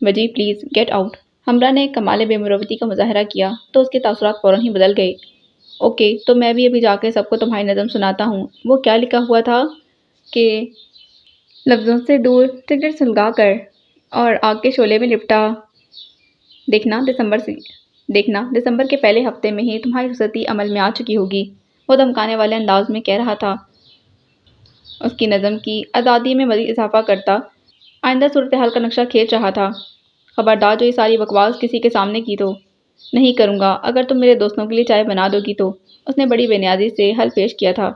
وجی پلیز گیٹ آؤٹ۔ ہمرا نے کمال بے مروتی کا مظاہرہ کیا تو اس کے تاثرات فوراً ہی بدل گئے۔ اوکے تو میں بھی ابھی جا کے سب کو تمہاری نظم سناتا ہوں۔ وہ کیا لکھا ہوا تھا کہ لفظوں سے دور سگریٹ سلگا کر اور آگ کے شعلے میں لپٹا دیکھنا دسمبر کے پہلے ہفتے میں ہی تمہاری رخصتی عمل میں آ چکی ہوگی۔ وہ دھمکانے والے انداز میں کہہ رہا تھا۔ اس کی نظم کی آزادی میں مزید اضافہ کرتا آئندہ صورتحال کا نقشہ کھینچ رہا تھا۔ خبردار جو یہ ساری بکواس کسی کے سامنے کی تو۔ نہیں کروں گا اگر تم میرے دوستوں کے لیے چائے بنا دو گی تو، اس نے بڑی بے نیازی سے حل پیش کیا تھا،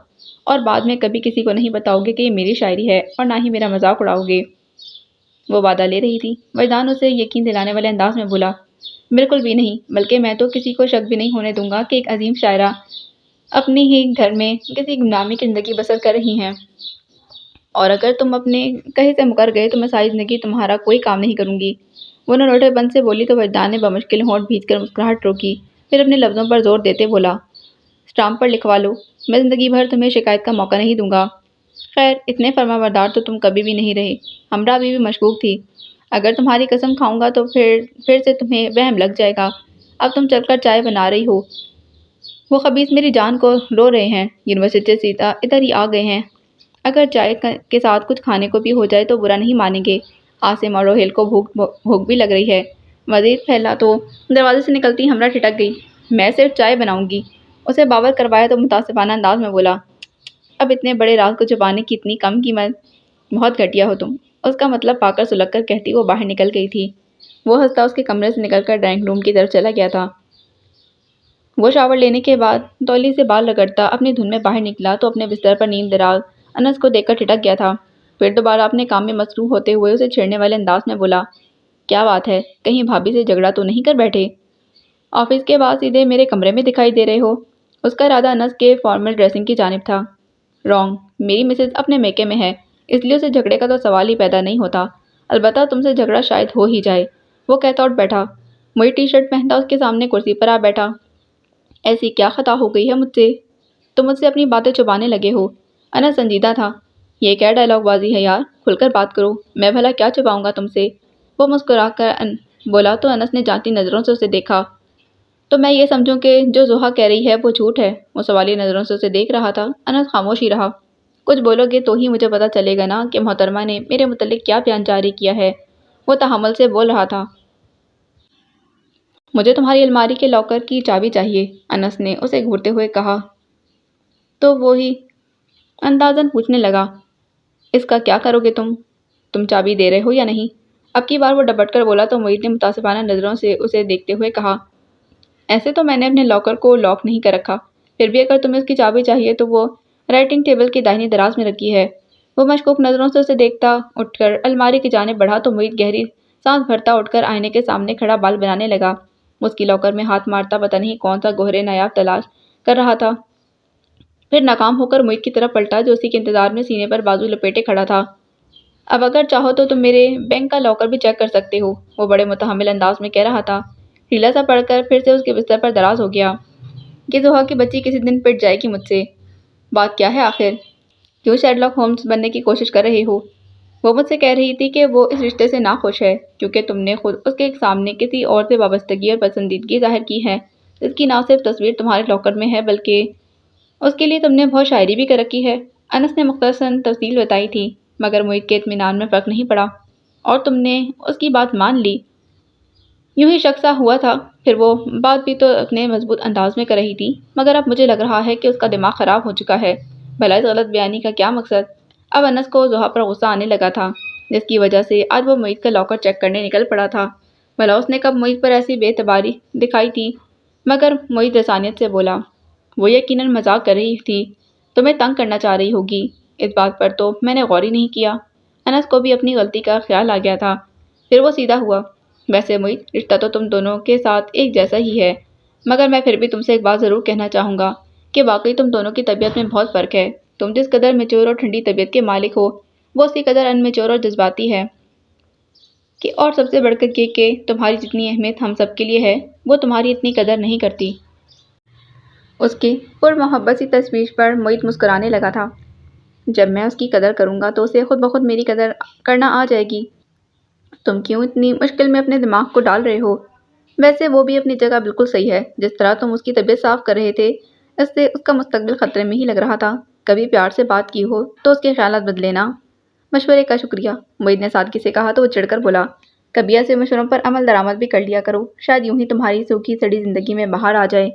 اور بعد میں کبھی کسی کو نہیں بتاؤ گے کہ یہ میری شاعری ہے اور نہ ہی میرا مذاق اڑاؤ گے۔ وہ وعدہ لے رہی تھی۔ وجدان اسے یقین دلانے والے انداز میں بولا، بالکل بھی نہیں، بلکہ میں تو کسی کو شک بھی نہیں ہونے دوں گا کہ ایک عظیم شاعرہ اپنی ہی گھر میں کسی گمنامی کی زندگی بسر کر رہی ہیں، اور اگر تم اپنے کہے سے مکر گئے تو میں ساری زندگی تمہارا کوئی کام نہیں کروں گی۔ وہ ننوٹے پن سے بولی تو وجدان نے بمشکل ہونٹ بھیج کر مسکراہٹ روکی، پھر اپنے لفظوں پر زور دیتے بولا، اسٹامپ پر لکھوا لو، میں زندگی بھر تمہیں شکایت کا موقع نہیں دوں گا۔ خیر اتنے فرمانبردار تو تم کبھی بھی نہیں رہے۔ ہمرا ابھی بھی مشکوک تھی۔ اگر تمہاری قسم کھاؤں گا تو پھر سے تمہیں وہم لگ جائے گا۔ اب تم چل کر چائے بنا رہی ہو۔ وہ خبیث میری جان کو رو رہے ہیں، یونیورسٹی سے ادھر ہی آ گئے ہیں۔ اگر چائے کے ساتھ کچھ کھانے کو بھی ہو جائے تو برا نہیں مانیں گے۔ عاصم اور روہیل کو بھوک بھی لگ رہی ہے۔ مزید پھیلا تو دروازے سے نکلتی ہمرا ٹھٹک گئی۔ میں صرف چائے بناؤں گی۔ اسے باور کروایا تو متاسفانہ انداز میں بولا، اب اتنے بڑے راز کو چھپانے کی اتنی کم قیمت، بہت گھٹیا ہو تم۔ اس کا مطلب پا کر سلگ کر کہتی وہ باہر نکل گئی تھی۔ وہ ہنستا اس کے کمرے سے نکل کر ڈرائنگ روم کی طرف چلا گیا تھا۔ وہ شاور لینے کے بعد تولی سے بال رگڑتا اپنی دھن میں باہر نکلا تو اپنے بستر پر نیم دراز انس کو دیکھ کر ٹھٹک گیا تھا۔ پھر دوبارہ اپنے کام میں مصروف ہوتے ہوئے اسے چھیڑنے والے انداز میں بولا، کیا بات ہے، کہیں بھابھی سے جھگڑا تو نہیں کر بیٹھے؟ آفس کے بعد سیدھے میرے کمرے میں دکھائی دے رہے ہو؟ اس کا ارادہ انس کے فارمل ڈریسنگ کی جانب تھا۔ رانگ، میری مسز اپنے میکے میں ہے، اس لیے اسے جھگڑے کا تو سوال ہی پیدا نہیں ہوتا۔ البتہ تم سے جھگڑا شاید ہو ہی جائے۔ وہ کہتا اٹھ بیٹھا، وہی ٹی شرٹ پہنتا اس کے سامنے کرسی پر آ بیٹھا۔ ایسی کیا خطا ہو گئی ہے مجھ سے؟ تم مجھ سے اپنی باتیں چھپانے لگے ہو؟ انس سنجیدہ تھا۔ یہ کیا ڈائلاگ بازی ہے یار، کھل کر بات کرو، میں بھلا کیا چھپاؤں گا تم سے؟ وہ مسکرا کر بولا تو انس نے جانتی نظروں سے اسے دیکھا۔ تو میں یہ سمجھوں کہ جو زحا کہہ رہی ہے وہ جھوٹ ہے؟ وہ سوالی نظروں سے اسے دیکھ رہا تھا۔ انس خاموش ہی رہا۔ کچھ بولو گے تو ہی مجھے پتہ چلے گا نا کہ محترمہ نے میرے متعلق کیا بیان جاری کیا ہے۔ وہ تحمل سے بول رہا تھا۔ مجھے تمہاری الماری کے لاکر کی چابی چاہیے، انس نے اسے گھورتے ہوئے کہا۔ تو وہی اندازاً پوچھنے لگا، اس کا کیا کرو گے تم چابی دے رہے ہو یا نہیں؟ اب کی بار وہ ڈپٹ کر بولا تو معید نے متاسفانہ نظروں سے اسے دیکھتے ہوئے کہا، ایسے تو میں نے اپنے لاکر کو لاک نہیں کر رکھا، پھر بھی اگر تمہیں اس کی چابی چاہیے تو وہ رائٹنگ ٹیبل کی داہنی دراز میں رکھی ہے۔ وہ مشکوک نظروں سے اسے دیکھتا اٹھ کر الماری کی جانب بڑھا تو معید گہری سانس بھرتا اٹھ کر آئینے کے سامنے کھڑا بال بنانے لگا۔ اس کی لاکر میں ہاتھ مارتا پتہ نہیں کون سا گوہر نایاب تلاش کر رہا تھا، پھر ناکام ہو کر معید کی طرف پلٹا جو اسی کے انتظار میں سینے پر بازو لپیٹے کھڑا تھا۔ اب اگر چاہو تو تم میرے بینک کا لاکر بھی چیک کر سکتے ہو، وہ بڑے متحمل انداز میں کہہ رہا تھا۔ ڈھیلا سا پڑھ کر پھر سے اس کے بستر پر دراز ہو گیا۔ کہ زحا کی بچی کسی دن پٹ جائے گی مجھ سے۔ بات کیا ہے آخر؟ کیوں شیرلاک ہومز بننے کی کوشش کر رہے ہو؟ وہ مجھ سے کہہ رہی تھی کہ وہ اس رشتے سے ناخوش ہے کیونکہ تم نے خود اس کے سامنے کسی اور سے وابستگی اور پسندیدگی ظاہر کی ہے، اس کی نہ صرف تصویر تمہارے لاکر میں ہے بلکہ اس کے لیے تم نے بہت شاعری بھی کر رکھی ہے۔ انس نے مختصراً تفصیل بتائی تھی، مگر معید کے اطمینان میں فرق نہیں پڑا۔ اور تم نے اس کی بات مان لی؟ یوں ہی شک سا ہوا تھا، پھر وہ بات بھی تو اپنے مضبوط انداز میں کر رہی تھی، مگر اب مجھے لگ رہا ہے کہ اس کا دماغ خراب ہو چکا ہے۔ بھلا اس غلط بیانی کا کیا مقصد؟ اب انس کو زحا پر غصہ آنے لگا تھا، جس کی وجہ سے آج وہ معید کا لاکر چیک کرنے نکل پڑا تھا۔ بھلا اس نے کب معید پر ایسی بے اعتباری دکھائی تھی؟ مگر معید رسانیت سے بولا، وہ یقیناً مذاق کر رہی تھی، تمہیں تنگ کرنا چاہ رہی ہوگی، اس بات پر تو میں نے غور ہی نہیں کیا۔ انس کو بھی اپنی غلطی کا خیال آ گیا تھا، پھر وہ سیدھا ہوا، ویسے معید رشتہ تو تم دونوں کے ساتھ ایک جیسا ہی ہے، مگر میں پھر بھی تم سے ایک بات ضرور کہنا چاہوں گا کہ واقعی تم دونوں کی طبیعت میں بہت فرق ہے۔ تم جس قدر میچور اور ٹھنڈی طبیعت کے مالک ہو، وہ اسی قدر ان میچور اور جذباتی ہے، کہ اور سب سے بڑھ کر یہ کہ تمہاری جتنی اہمیت ہم سب کے لیے ہے وہ تمہاری اتنی قدر نہیں کرتی۔ اس کی پر محبت سی تشویش پر معید مسکرانے لگا تھا۔ جب میں اس کی قدر کروں گا تو اسے خود بخود میری قدر کرنا آ جائے گی۔ تم کیوں اتنی مشکل میں اپنے دماغ کو ڈال رہے ہو؟ ویسے وہ بھی اپنی جگہ بالکل صحیح ہے۔ جس طرح تم اس کی طبیعت صاف کر رہے تھے، اس سے اس کا مستقبل خطرے میں ہی لگ رہا تھا۔ کبھی پیار سے بات کی ہو تو اس کے خیالات بدلے نا۔ مشورے کا شکریہ، معید نے سادگی سے کہا تو وہ چڑھ کر بولا۔ کبھی ایسے مشوروں پر عمل درآمد بھی کر لیا کرو، شاید یوں ہی تمہاری سوکھی سڑی زندگی میں بہار آ جائے۔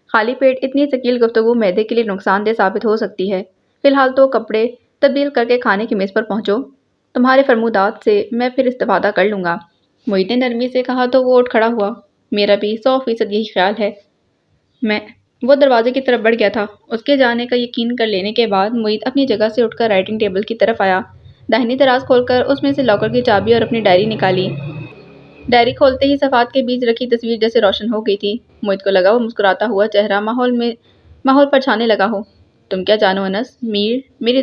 خالی پیٹ اتنی ثقیل گفتگو معدے کے لیے نقصان دہ ثابت ہو سکتی ہے۔ فی الحال تو کپڑے تبدیل کر کے کھانے کی میز پر پہنچو، تمہارے فرمودات سے میں پھر استفادہ کر لوں گا۔ معید نے نرمی سے کہا تو وہ اٹھ کھڑا ہوا۔ میرا بھی 100% یہی خیال ہے۔ وہ دروازے کی طرف بڑھ گیا تھا۔ اس کے جانے کا یقین کر لینے کے بعد معید اپنی جگہ سے اٹھ کر رائٹنگ ٹیبل کی طرف آیا۔ داہنی دراز کھول کر اس میں سے لاکر کی چابی اور اپنی ڈائری نکالی۔ ڈائری کھولتے ہی صفحات کے بیچ رکھی تصویر جیسے روشن ہو گئی تھی۔ معید کو لگا وہ مسکراتا ہوا چہرہ ماحول پر چھانے لگا ہو۔ تم کیا جانو انس، میری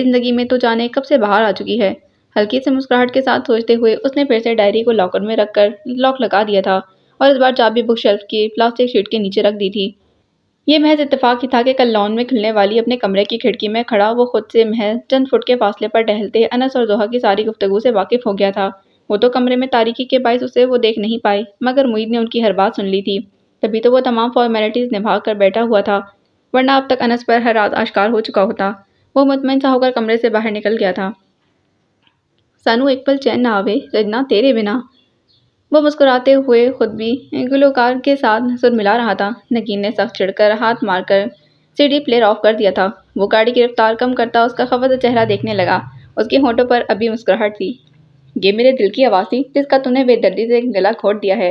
زندگی میں تو جانے کب سے باہر آ چکی ہے۔ ہلکی سے مسکراہٹ کے ساتھ سوچتے ہوئے اس نے پھر سے ڈائری کو لاکر میں رکھ کر لاک لگا دیا تھا اور اس بار چابی بک شیلف کی پلاسٹک شیٹ کے نیچے رکھ دی تھی۔ یہ محض اتفاق ہی تھا کہ کل لان میں کھلنے والی اپنے کمرے کی کھڑکی میں کھڑا وہ خود سے محض چند فٹ کے فاصلے پر ٹہلتے انس اور ضحیٰ کی ساری گفتگو سے واقف ہو گیا تھا۔ وہ تو کمرے میں تاریکی کے باعث اسے وہ دیکھ نہیں پائے، مگر معید نے ان کی ہر بات سن لی تھی۔ تبھی تو وہ تمام فارمیلٹیز نبھا کر بیٹھا ہوا تھا، ورنہ اب تک انس پر ہر راز آشکار ہو چکا ہوتا۔ وہ مطمئن سا ہو کر کمرے سے باہر نکل گیا تھا۔ سانو ایک پل چین نہ آوے سجنا تیرے بنا۔ وہ مسکراتے ہوئے خود بھی گلوکار کے ساتھ سر ملا رہا تھا۔ نگین نے سخت چڑھ کر ہاتھ مار کر سی ڈی پلیئر آف کر دیا تھا۔ وہ گاڑی کی رفتار کم کرتا اس کا خفضہ چہرہ دیکھنے لگا۔ اس کے ہونٹوں پر ابھی مسکراہٹ تھی۔ یہ میرے دل کی آواز تھی جس کا تم نے بے دردی سے گلا گھونٹ دیا ہے۔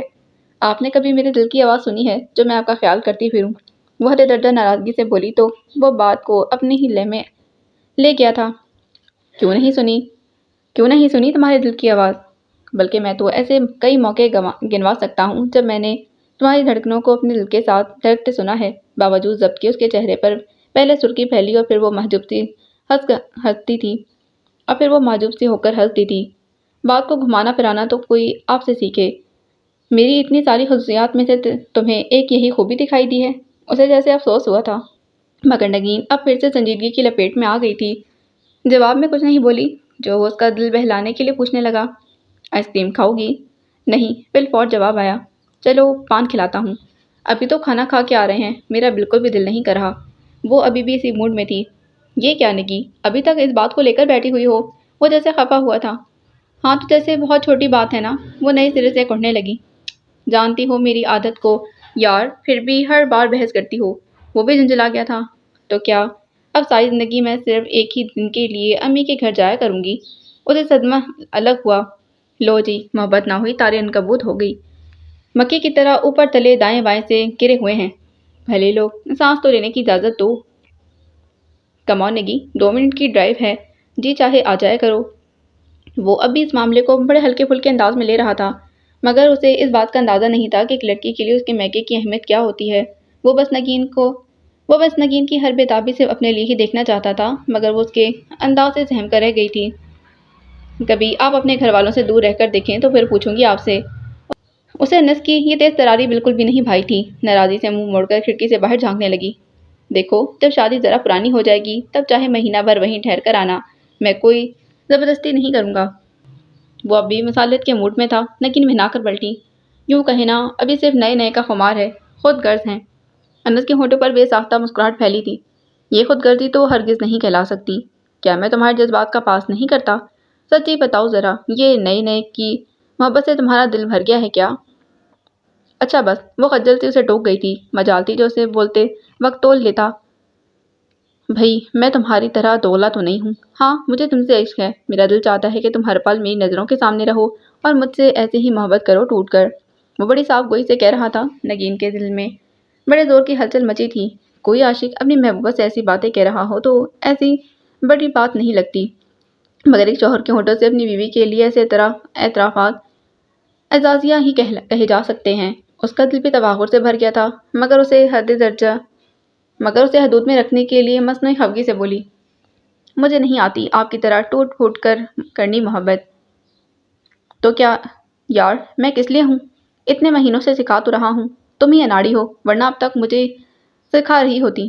آپ نے کبھی میرے دل کی آواز سنی ہے جو میں آپ کا خیال کرتی پھروں؟ وہ حد درجہ ناراضگی سے بولی تو وہ بات کو اپنے ہی لے میں لے گیا تھا۔ کیوں نہیں سنی تمہارے دل کی آواز؟ بلکہ میں تو ایسے کئی موقع گنوا سکتا ہوں جب میں نے تمہاری دھڑکنوں کو اپنے دل کے ساتھ دھڑکتے سنا ہے۔ باوجود ضبط کے اس کے چہرے پر پہلے سرخی پھیلی اور پھر وہ محجوب سی ہو کر ہنس دی تھی۔ بات کو گھمانا پھرانا تو کوئی آپ سے سیکھے۔ میری اتنی ساری خصوصیات میں سے تمہیں ایک یہی خوبی دکھائی دی ہے؟ اسے جیسے افسوس ہوا تھا، مگر نگین اب پھر سے سنجیدگی کی لپیٹ میں آ گئی تھی۔ جواب میں کچھ نہیں بولی، جو وہ اس کا دل بہلانے کے لیے پوچھنے لگا، آئس کریم کھاؤ گی؟ نہیں، فی الفور جواب آیا۔ چلو پان کھلاتا ہوں۔ ابھی تو کھانا کھا کے آ رہے ہیں، میرا بالکل بھی دل نہیں کر رہا۔ وہ ابھی بھی اسی موڈ میں تھی۔ یہ کیا نگی، ابھی تک اس بات کو لے کر بیٹھی ہوئی ہو؟ وہ جیسے خفا ہوا تھا۔ ہاں تو جیسے بہت چھوٹی بات ہے نا، وہ نئے سرے سے کڑھنے لگی۔ جانتی ہو میری عادت کو یار، پھر بھی ہر بار بحث کرتی ہو۔ وہ بھی جھنجھلا گیا تھا۔ تو کیا اب ساری زندگی میں صرف ایک ہی دن کے لیے امی کے گھر جایا کروں گی؟ اسے صدمہ الگ ہوا۔ لو جی، محبت نہ ہوئی تارے عنکبوت ہو گئی، مکھی کی طرح اوپر تلے دائیں بائیں سے گرے ہوئے ہیں۔ بھلے لوگ سانس تو لینے کی اجازت دو۔ کم آن نگی، 2 منٹ کی ڈرائیو ہے، جی چاہے آ جایا کرو۔ وہ اب بھی اس معاملے کو بڑے ہلکے پھلکے انداز میں لے رہا تھا، مگر اسے اس بات کا اندازہ نہیں تھا کہ ایک لڑکی کے لیے اس کے میکے کی اہمیت کیا ہوتی ہے۔ وہ بس نگین کی ہر بےتابی سے اپنے لیے ہی دیکھنا چاہتا تھا، مگر وہ اس کے انداز سے سہم کر رہ گئی تھی۔ کبھی آپ اپنے گھر والوں سے دور رہ کر دیکھیں تو پھر پوچھوں گی آپ سے۔ اسے انس کی یہ تیز تراری بالکل بھی نہیں بھائی تھی۔ ناراضی سے منہ موڑ کر کھڑکی سے باہر جھانکنے لگی۔ دیکھو، جب شادی ذرا پرانی ہو جائے گی تب چاہے مہینہ بھر وہیں ٹھہر کر آنا، میں کوئی زبردستی نہیں کروں گا۔ وہ اب بھی مسالت کے موڈ میں تھا۔ نگین بہنا کر پلٹی۔ یوں کہیں نا، ابھی صرف نئے کا خمار ہے، خود غرض ہیں۔ انس کے ہونٹوں پر بے ساختہ مسکراہٹ پھیلی تھی۔ یہ خود غرضی تو ہرگز نہیں کہلا سکتی۔ کیا میں تمہارے جذبات کا پاس نہیں کرتا؟ سچی بتاؤ ذرا، یہ نئے کی محبت سے تمہارا دل بھر گیا ہے کیا؟ اچھا بس، وہ خجل سے اسے ٹوک گئی تھی۔ مجال تھی جو اسے بولتے وقت تول لیتا۔ بھئی، میں تمہاری طرح دوغلا تو نہیں ہوں۔ ہاں، مجھے تم سے عشق ہے، میرا دل چاہتا ہے کہ تم ہر پل میری نظروں کے سامنے رہو اور مجھ سے ایسے ہی محبت کرو ٹوٹ کر۔ وہ بڑی صاف گوئی سے کہہ رہا تھا۔ نگین کے دل میں بڑے زور کی ہلچل مچی تھی۔ کوئی عاشق اپنی محبوبہ سے ایسی باتیں کہہ رہا ہو تو ایسی بڑی بات نہیں لگتی، مگر ایک شوہر کے ہونٹوں سے اپنی بیوی کے لیے ایسے اعترافات اعزازیہ ہی کہے جا سکتے ہیں۔ اس کا دل بھی تباہر سے بھر گیا تھا، مگر اسے حدود میں رکھنے کے لیے مصنوعی خفگی سے بولی، مجھے نہیں آتی آپ کی طرح ٹوٹ پھوٹ کر کرنی محبت۔ تو کیا یار، میں کس لیے ہوں؟ اتنے مہینوں سے سکھا تو رہا ہوں، تم ہی اناڑی ہو، ورنہ اب تک مجھے سکھا رہی ہوتی۔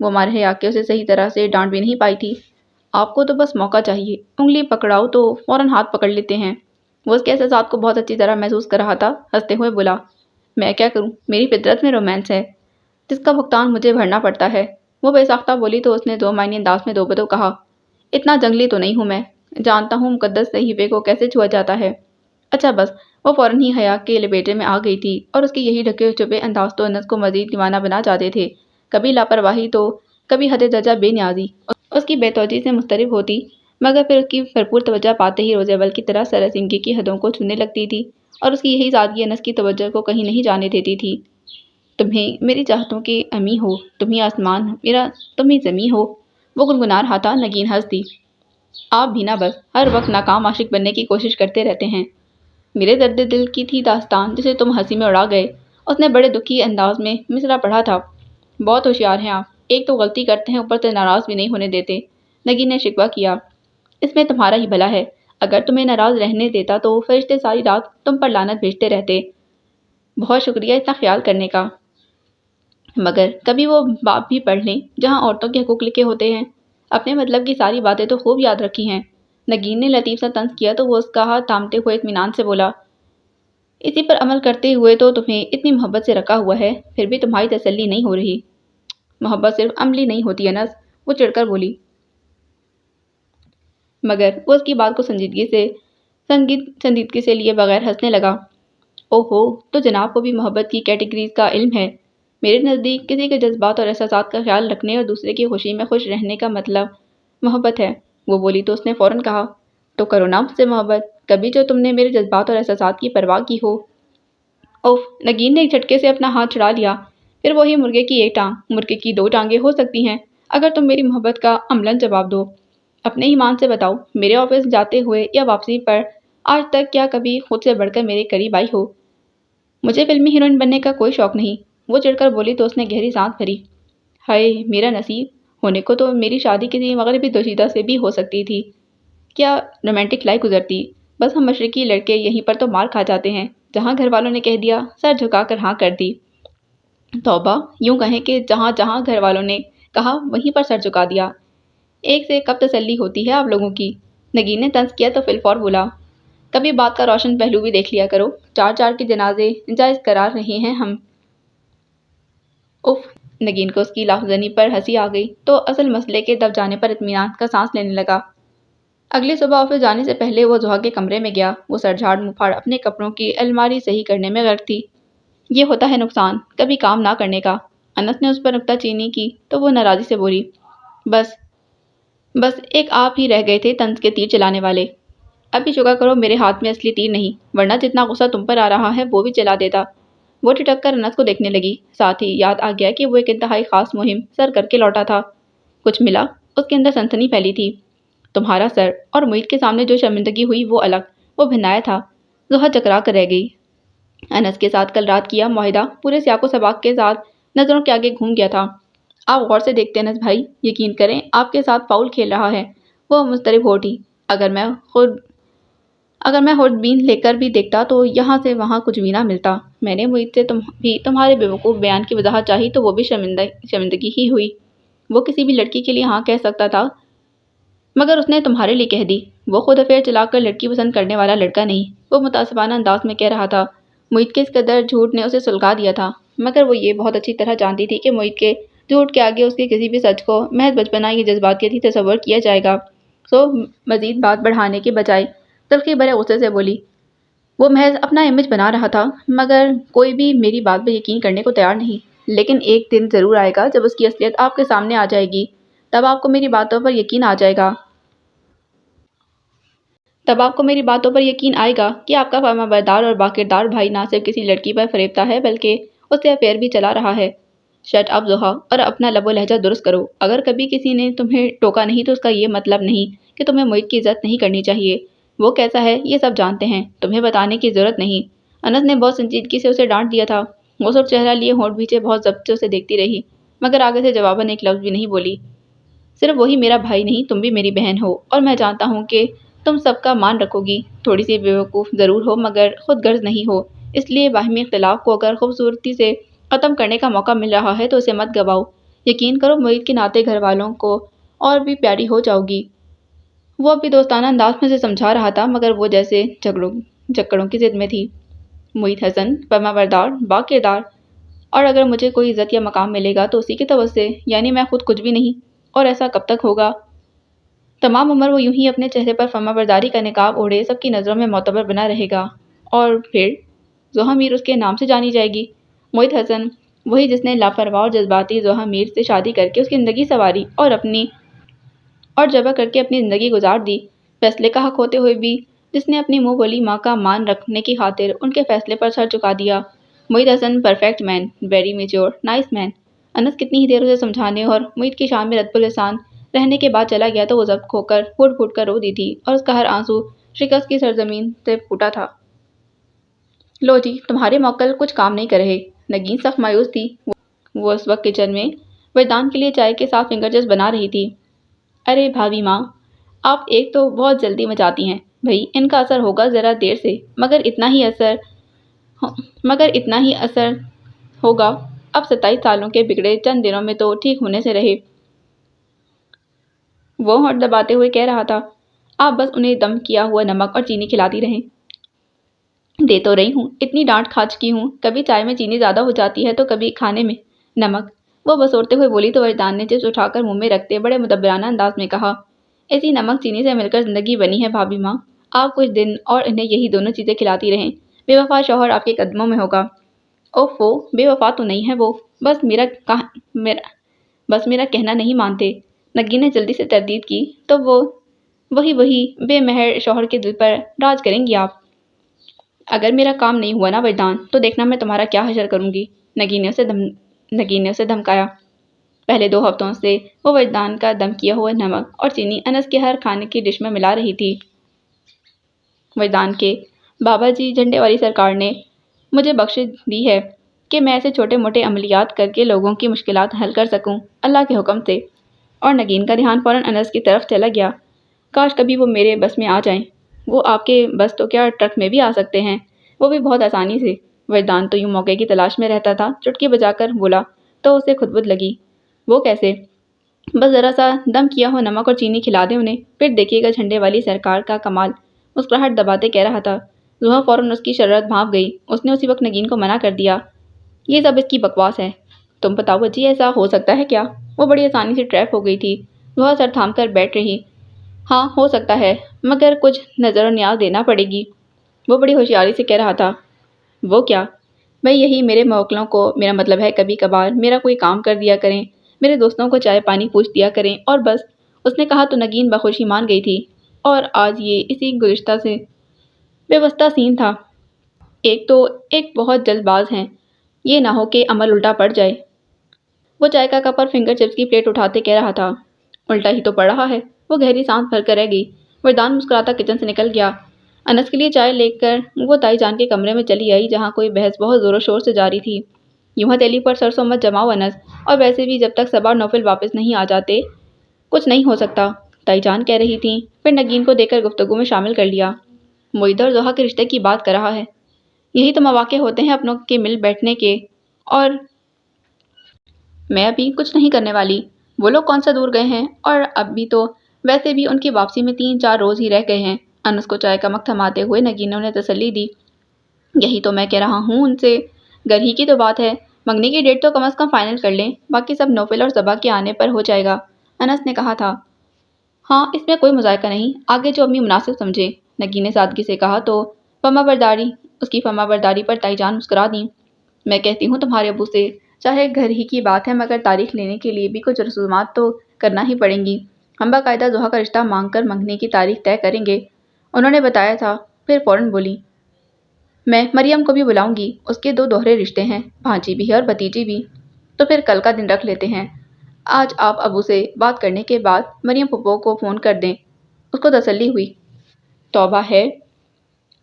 وہ مارے حیا کے اسے صحیح طرح سے ڈانٹ بھی نہیں پائی تھی۔ آپ کو تو بس موقع چاہیے، انگلی پکڑاؤ تو فوراً ہاتھ پکڑ لیتے ہیں۔ وہ اس کے احساسات کو بہت اچھی طرح محسوس کر رہا تھا۔ ہنستے ہوئے بولا، میں کیا کروں، میری فطرت میں رومانس ہے جس کا بھگتان مجھے بھرنا پڑتا ہے۔ وہ بے ساختہ بولی تو اس نے دو معنی انداز میں دو بدو کہا، اتنا جنگلی تو نہیں ہوں میں، جانتا ہوں مقدس صحیفے کو کیسے چھوا جاتا ہے۔ اچھا بس۔ وہ فوراً ہی حیا کے لپیٹے میں آ گئی تھی اور اس کے یہی ڈھکے چھپے انداز تو انس کو مزید دیوانہ بنا جاتے تھے، کبھی لاپرواہی تو کبھی حد درجہ بے نیازی اس کی بے توجہی سے مضطرب ہوتی، مگر پھر اس کی بھرپور توجہ پاتے ہی روزیبل کی طرح سراسیمگی کی حدوں کو چھونے لگتی تھی اور اس کی یہی سادگی انس کی توجہ کو کہیں نہیں جانے دیتی تھی۔ تمہیں میری چاہتوں کی امی ہو، تم ہی آسمان میرا، تم ہی زمیں ہو، وہ گنگنا رہا تھا۔ نگین ہنس دی، آپ بھی نہ بس ہر وقت ناکام عاشق بننے کی کوشش کرتے رہتے ہیں۔ میرے درد دل کی تھی داستان جسے تم ہنسی میں اڑا گئے۔ اس نے بڑے دکھی انداز میں مصرع پڑھا تھا۔ بہت ہوشیار ہیں آپ، ایک تو غلطی کرتے ہیں اوپر سے ناراض بھی نہیں ہونے دیتے۔ نگین نے شکوہ کیا، اس میں تمہارا ہی بھلا ہے، اگر تمہیں ناراض رہنے دیتا تو فرشتے ساری رات تم پر لعنت بھیجتے رہتے۔ بہت شکریہ اتنا خیال کرنے کا، مگر کبھی وہ باب بھی پڑھ لیں جہاں عورتوں کے حقوق لکھے ہوتے ہیں۔ اپنے مطلب کی ساری باتیں تو خوب یاد رکھی ہیں۔ نگین نے لطیف سا طنز کیا تو وہ اس کا ہاتھ تھامتے ہوئے اطمینان سے بولا، اسی پر عمل کرتے ہوئے تو تمہیں اتنی محبت سے رکھا ہوا ہے، پھر بھی تمہاری تسلی نہیں ہو رہی۔ محبت صرف عملی نہیں ہوتی انس، وہ چڑھ کر بولی، مگر وہ اس کی بات کو سنجیدگی سے لیے بغیر ہنسنے لگا۔ اوہو، تو جناب کو بھی محبت کی کیٹیگریز کا علم ہے۔ میرے نزدیک کسی کے جذبات اور احساسات کا خیال رکھنے اور دوسرے کی خوشی میں خوش رہنے کا مطلب محبت ہے۔ وہ بولی تو اس نے فوراً کہا، تو کرو نا مجھ سے محبت، کبھی جو تم نے میرے جذبات اور احساسات کی پرواہ کی ہو۔ اوف، نگین نے ایک جھٹکے سے اپنا ہاتھ چھڑا لیا۔ پھر وہی مرغے کی ایک ٹانگ، مرغے کی دو ٹانگیں ہو سکتی ہیں اگر تم میری محبت کا عملاً جواب دو۔ اپنے ایمان سے بتاؤ، میرے آفس جاتے ہوئے یا واپسی پر آج تک کیا کبھی خود سے بڑھ کر میرے قریب آئی ہو؟ مجھے فلمی ہیروئن بننے کا کوئی شوق نہیں، وہ چڑھ کر بولی تو اس نے گہری سانس بھری۔ ہائے میرا نصیب، ہونے کو تو میری شادی کسی مغربی دوشیزہ سے بھی ہو سکتی تھی، کیا رومانٹک لائف گزرتی۔ بس ہم مشرقی لڑکے یہیں پر تو مار کھا جاتے ہیں، جہاں گھر والوں نے کہہ دیا سر جھکا کر ہاں کر دی۔ توبہ، یوں کہیں کہ جہاں جہاں گھر والوں نے کہا وہیں پر سر جھکا دیا۔ ایک سے کب تسلی ہوتی ہے آپ لوگوں کی؟ نگین نے طنز کیا تو فی الفور بولا، کبھی بات کا روشن پہلو بھی دیکھ لیا کرو، چار چار کے جنازے جائز قرار رہے ہیں ہم۔ اف، نگین کو اس کی لاف زنی پر ہنسی آ گئی تو اصل مسئلے کے دب جانے پر اطمینان کا سانس لینے لگا۔ اگلی صبح آفس جانے سے پہلے وہ ضحیٰ کے کمرے میں گیا۔ وہ سر جھاڑ منہ پھاڑ اپنے کپڑوں کی الماری صحیح کرنے میں غرق تھی۔ یہ ہوتا ہے نقصان کبھی کام نہ کرنے کا۔ انس نے اس پر نکتہ چینی کی تو وہ ناراضی سے بولی، بس ایک آپ ہی رہ گئے تھے طنز کے تیر چلانے والے۔ اب بھی شکر کرو میرے ہاتھ میں اصلی تیر نہیں، ورنہ جتنا غصہ تم پر آ رہا ہے وہ بھی چلا دیتا۔ وہ ٹھٹک کر انس کو دیکھنے لگی، ساتھ ہی یاد آ گیا کہ وہ ایک انتہائی خاص مہم سر کر کے لوٹا تھا۔ کچھ ملا؟ اس کے اندر سنسنی پھیلی تھی۔ تمہارا سر اور محیط کے سامنے جو شرمندگی ہوئی وہ الگ، وہ بھنایا تھا۔ ضحیٰ چکرا کر رہ گئی۔ انس کے ساتھ کل رات کیا معاہدہ پورے سیاق و سباق کے ساتھ نظروں کے آگے گھوم گیا تھا۔ آپ غور سے دیکھتے انس بھائی، یقین کریں آپ کے ساتھ فاؤل کھیل رہا ہے۔ وہ مضطرب ہو اٹھی، اگر میں خود بین لے کر بھی دیکھتا تو یہاں سے وہاں کچھ بھی نہ ملتا۔ میں نے محیط سے بھی تمہارے بیوقوف بیان کی وضاحت چاہی تو وہ بھی شرمندگی ہی ہوئی۔ وہ کسی بھی لڑکی کے لیے ہاں کہہ سکتا تھا، مگر اس نے تمہارے لیے کہہ دی۔ وہ خود افیئر چلا کر لڑکی پسند کرنے والا لڑکا نہیں، وہ متعصبانہ انداز میں کہہ رہا تھا۔ محیط کے اس قدر جھوٹ نے اسے سلگا دیا تھا، مگر وہ یہ بہت اچھی طرح جانتی تھی کہ محیط کے جھوٹ کے آگے اس کے کسی بھی سچ کو محض بچپنا یا جذباتی تصور کیا جائے گا۔ سو مزید بات بڑھانے کے بجائے تلخی بھرے غصے سے بولی، وہ محض اپنا امیج بنا رہا تھا، مگر کوئی بھی میری بات پر یقین کرنے کو تیار نہیں۔ لیکن ایک دن ضرور آئے گا جب اس کی اصلیت آپ کے سامنے آ جائے گی، تب آپ کو میری باتوں پر یقین آئے گا کہ آپ کا فرمانبردار اور باکردار بھائی نہ صرف کسی لڑکی پر فریبتا ہے بلکہ اس سے افیئر بھی چلا رہا ہے۔ شٹ اپ ضحیٰ، اور اپنا لب و لہجہ درست کرو۔ اگر کبھی کسی نے تمہیں ٹوکا نہیں تو اس کا یہ مطلب نہیں کہ تمہیں محیط کی عزت نہیں کرنی چاہیے۔ وہ کیسا ہے یہ سب جانتے ہیں، تمہیں بتانے کی ضرورت نہیں۔ انس نے بہت سنجیدگی سے اسے ڈانٹ دیا تھا۔ وہ صرف چہرہ لیے ہونٹ بھینچے بہت ضبط سے اسے دیکھتی رہی، مگر آگے سے جواباً ایک لفظ بھی نہیں بولی۔ صرف وہی میرا بھائی نہیں، تم بھی میری بہن ہو، اور میں جانتا ہوں کہ تم سب کا مان رکھو گی۔ تھوڑی سی بیوقوف ضرور ہو مگر خود غرض نہیں ہو، اس لیے باہمی اختلاف کو اگر خوبصورتی سے ختم کرنے کا موقع مل رہا ہے تو اسے مت گواؤ۔ یقین کرو موہت کے ناطے گھر والوں کو اور بھی پیاری ہو جاؤ گی۔ وہ اب بھی دوستانہ انداز میں اسے سمجھا رہا تھا مگر وہ جیسے جکڑوں کی ضد میں تھی۔ موہت حسن، فرما بردار، با کردار، اور اگر مجھے کوئی عزت یا مقام ملے گا تو اسی کی طرف سے، یعنی میں خود کچھ بھی نہیں۔ اور ایسا کب تک ہوگا؟ تمام عمر وہ یوں ہی اپنے چہرے پر فرما برداری کا نقاب اوڑھے سب کی نظروں میں معتبر بنا رہے گا، اور پھر زوہا میر اس کے نام سے جانی جائے گی۔ موہت حسن، وہی جس نے لاپرواہ اور جذباتی زوہا میر سے شادی کر کے اس کی زندگی سنواری اور جبر کر کے اپنی زندگی گزار دی، فیصلے کا حق ہوتے ہوئے بھی جس نے اپنی منہ بولی ماں کا مان رکھنے کی خاطر ان کے فیصلے پر سر جھکا دیا۔ موہت حسن پرفیکٹ مین، ویری میچور، نائس مین۔ انس کتنی ہی دیر اسے سمجھانے اور موہت کی شان میں رد الحسان رہنے کے بعد چلا گیا تو وہ ضبط کھو کر پھوٹ پھوٹ کر رو دی تھی اور اس کا ہر آنسو شکست کی سرزمین سے پھوٹا تھا۔ لو جی، تمہارے موکل کچھ کام نہیں کر رہے۔ نگین سخت مایوس تھی۔ وہ اس وقت کچن میں وردان کے لیے چائے کے ساتھ فنگر چپس بنا رہی تھی۔ ارے بھابھی ماں، آپ ایک تو بہت جلدی مچاتی ہیں بھئی، ان کا اثر ہوگا ذرا دیر سے، مگر اتنا ہی اثر ہوگا۔ اب 27 سالوں کے بگڑے چند دنوں میں تو ٹھیک ہونے سے رہے۔ وہ ہونٹ دباتے ہوئے کہہ رہا تھا، آپ بس انہیں دم کیا ہوا نمک اور چینی کھلاتی رہیں۔ دے تو رہی ہوں، اتنی ڈانٹ کھا چکی ہوں، کبھی چائے میں چینی زیادہ ہو جاتی ہے تو کبھی کھانے میں نمک۔ وہ بسورتے ہوئے بولی تو وردان نے چپس اٹھا کر منہ میں رکھتے بڑے مدبرانہ انداز میں کہا، اسی نمک چینی سے مل کر زندگی بنی ہے بھابھی ماں، آپ کچھ دن اور انہیں یہی دونوں چیزیں کھلاتی رہیں، بے وفا شوہر آپ کے قدموں میں ہوگا۔ اوفو، بے وفا تو نہیں ہے وہ، بس میرا کہنا نہیں مانتے۔ نگین نے جلدی سے تردید کی، تو وہ وہی بے مہر شوہر کے دل پر راج کریں گی آپ۔ اگر میرا کام نہیں ہوا نا وردان، تو دیکھنا میں تمہارا کیا حشر کروں گی۔ نگین نے اسے دھمکایا۔ پہلے 2 ہفتوں سے وہ وردان کا دم کیا ہوا نمک اور چینی انس کے ہر کھانے کی ڈش میں ملا رہی تھی۔ وردان کے بابا جی جھنڈے والی سرکار نے مجھے بخش دی ہے کہ میں ایسے چھوٹے موٹے عملیات کر کے لوگوں کی مشکلات حل کر سکوں، اللہ کے حکم سے۔ اور نگین کا دھیان فوراً انس کی طرف چلا گیا۔ کاش کبھی وہ میرے بس میں آ جائیں۔ وہ آپ کے بس تو کیا ٹرک میں بھی آ سکتے ہیں، وہ بھی بہت آسانی سے۔ وردان تو یوں موقع کی تلاش میں رہتا تھا، چٹکی بجا کر بولا تو اسے خود بد لگی۔ وہ کیسے؟ بس ذرا سا دم کیا ہوا نمک اور چینی کھلا دیں انہیں، پھر دیکھیے گا جھنڈے والی سرکار کا کمال، مسکراہٹ دباتے کہہ رہا تھا۔ زوہا فوراً اس کی شرارت بھانپ گئی۔ اس نے اسی وقت نگین کو منع کر دیا، یہ سب اس کی بکواس ہے۔ تم بتاؤ جی، ایسا ہو سکتا ہے کیا؟ وہ بڑی آسانی سے ٹریپ ہو گئی تھی۔ زوہا سر تھام کر بیٹھ رہی۔ ہاں ہو سکتا ہے، مگر کچھ نظر و نیاز دینا پڑے گی۔ وہ بڑی ہوشیاری سے کہہ رہا تھا۔ وہ کیا؟ بھئی یہی، میرے موکلوں کو میرا مطلب ہے کبھی کبھار میرا کوئی کام کر دیا کریں، میرے دوستوں کو چائے پانی پوچھ دیا کریں، اور بس۔ اس نے کہا تو نگین بخوشی مان گئی تھی، اور آج یہ اسی گزشتہ سے بے واسطہ سین تھا۔ ایک بہت جلد باز ہیں، یہ نہ ہو کہ عمل الٹا پڑ جائے۔ وہ چائے کا کپ اور فنگر چپس کی پلیٹ اٹھاتے کہہ رہا تھا، الٹا ہی تو پڑ رہا ہے۔ وہ گہری سانس بھر کر رہ گئی۔ وردان مسکراتا کچن سے نکل گیا۔ انس کے لیے چائے لے کر وہ تائی جان کے کمرے میں چلی آئی جہاں کوئی بحث بہت زور و شور سے جاری تھی۔ یوں ہتھیلی پر سرسوں مت جماؤ انس، اور ویسے بھی جب تک صبا اور نوفل واپس نہیں آ جاتے کچھ نہیں ہو سکتا، تائی جان کہہ رہی تھیں، پھر نگین کو دیکھ کر گفتگو میں شامل کر لیا۔ موہت اور زوہا کے رشتے کی بات کر رہا ہے، یہی تو مواقع ہوتے ہیں اپنوں کے مل بیٹھنے کے، اور میں ابھی کچھ نہیں کرنے والی۔ وہ لوگ کون سا دور گئے ہیں، اور اب بھی تو ویسے بھی ان کی واپسی میں 3-4 روز ہی رہ گئے ہیں۔ انس کو چائے کا مگ تھماتے ہوئے نگین نے انہیں تسلی دی۔ یہی تو میں کہہ رہا ہوں ان سے، گر ہی کی تو بات ہے، منگنی کی ڈیٹ تو کم از کم فائنل کر لیں، باقی سب نوفل اور صبا کے آنے پر ہو جائے گا، انس نے کہا تھا۔ ہاں، اس میں کوئی مذائقہ نہیں، آگے جو امی مناسب سمجھے، نگین نے سادگی سے کہا تو اس کی فرما برداری پر تائی جان مسکرا دیں۔ میں کہتی ہوں تمہارے ابو سے، چاہے گھر ہی کی بات ہے مگر تاریخ لینے کے لیے بھی کچھ رسومات تو کرنا ہی پڑیں گی۔ ہم باقاعدہ زوہا کا رشتہ مانگ کر منگنی کی تاریخ طے کریں گے، انہوں نے بتایا تھا۔ پھر فوراً بولی، میں مریم کو بھی بلاؤں گی، اس کے 2 دوہرے رشتے ہیں، بھانجی بھی ہے اور بھتیجی بھی، تو پھر کل کا دن رکھ لیتے ہیں۔ آج آپ ابو سے بات کرنے کے بعد مریم پھپھو کو فون کر دیں۔ اس کو تسلی ہوئی۔ توبہ ہے،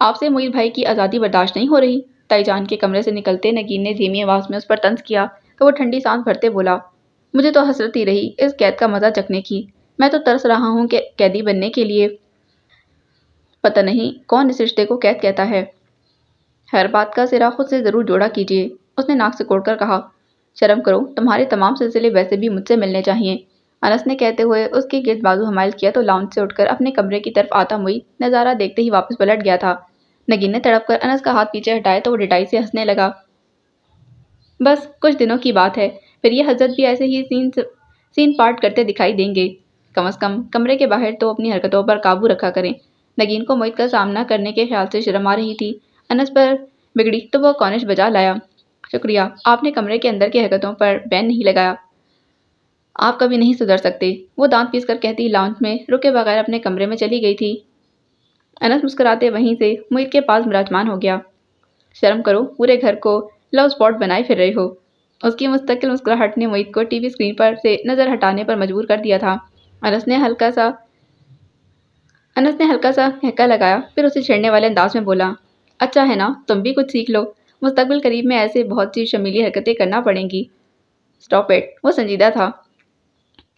آپ سے موہت بھائی کی آزادی برداشت نہیں ہو رہی؟ تائی جان کے کمرے سے نکلتے نگین نے دھیمی آواز میں اس پر طنز کیا تو وہ ٹھنڈی سانس بھرتے بولا، مجھے تو حسرت ہی رہی اس قید کا مزہ چکھنے کی، میں تو ترس رہا ہوں کہ قیدی بننے کے لیے۔ پتہ نہیں کون اس رشتے کو قید کہتا ہے۔ ہر بات کا سرا خود سے ضرور جوڑا کیجیے، اس نے ناک سے کوڑ کر کہا، شرم کرو، تمہارے تمام سلسلے ویسے بھی مجھ سے ملنے چاہیے۔ انس نے کہتے ہوئے اس کے گرد بازو حمائل کیا تو لاؤنج سے اٹھ کر اپنے کمرے کی طرف آتا معید نظارہ دیکھتے ہی واپس پلٹ گیا تھا۔ نگین نے تڑپ کر انس کا ہاتھ پیچھے ہٹایا تو وہ ڈٹائی سے ہنسنے لگا۔ بس کچھ دنوں کی بات ہے، پھر یہ حضرت بھی ایسے ہی سین پارٹ کرتے دکھائی دیں گے۔ کم از کم کمرے کے باہر تو اپنی حرکتوں پر قابو رکھا کریں۔ نگین کو معید کا سامنا کرنے کے خیال سے شرم آ رہی تھی۔ انس پر بگڑی تو وہ کونش بجا لایا۔ شکریہ، آپ نے کمرے کے اندر کی حرکتوں پر بین نہیں لگایا۔ آپ کبھی نہیں سدھر سکتے، وہ دانت پیس کر کہتی لاؤنج میں رکے بغیر اپنے کمرے میں چلی گئی تھی۔ انس مسکراتے وہیں سے معید کے پاس براجمان ہو گیا۔ شرم کرو، پورے گھر کو لو اسپاٹ بنائے پھر رہے ہو۔ اس کی مستقل مسکراہٹ نے معید کو ٹی وی اسکرین پر سے نظر ہٹانے پر مجبور کر دیا تھا۔ انس نے ہلکا سا ہکا لگایا، پھر اسے چھیڑنے والے انداز میں بولا، اچھا ہے نا، تم بھی کچھ سیکھ لو، مستقبل قریب میں ایسے بہت سی شمیلی حرکتیں کرنا پڑیں گی۔ اسٹاپ اٹ، وہ سنجیدہ تھا۔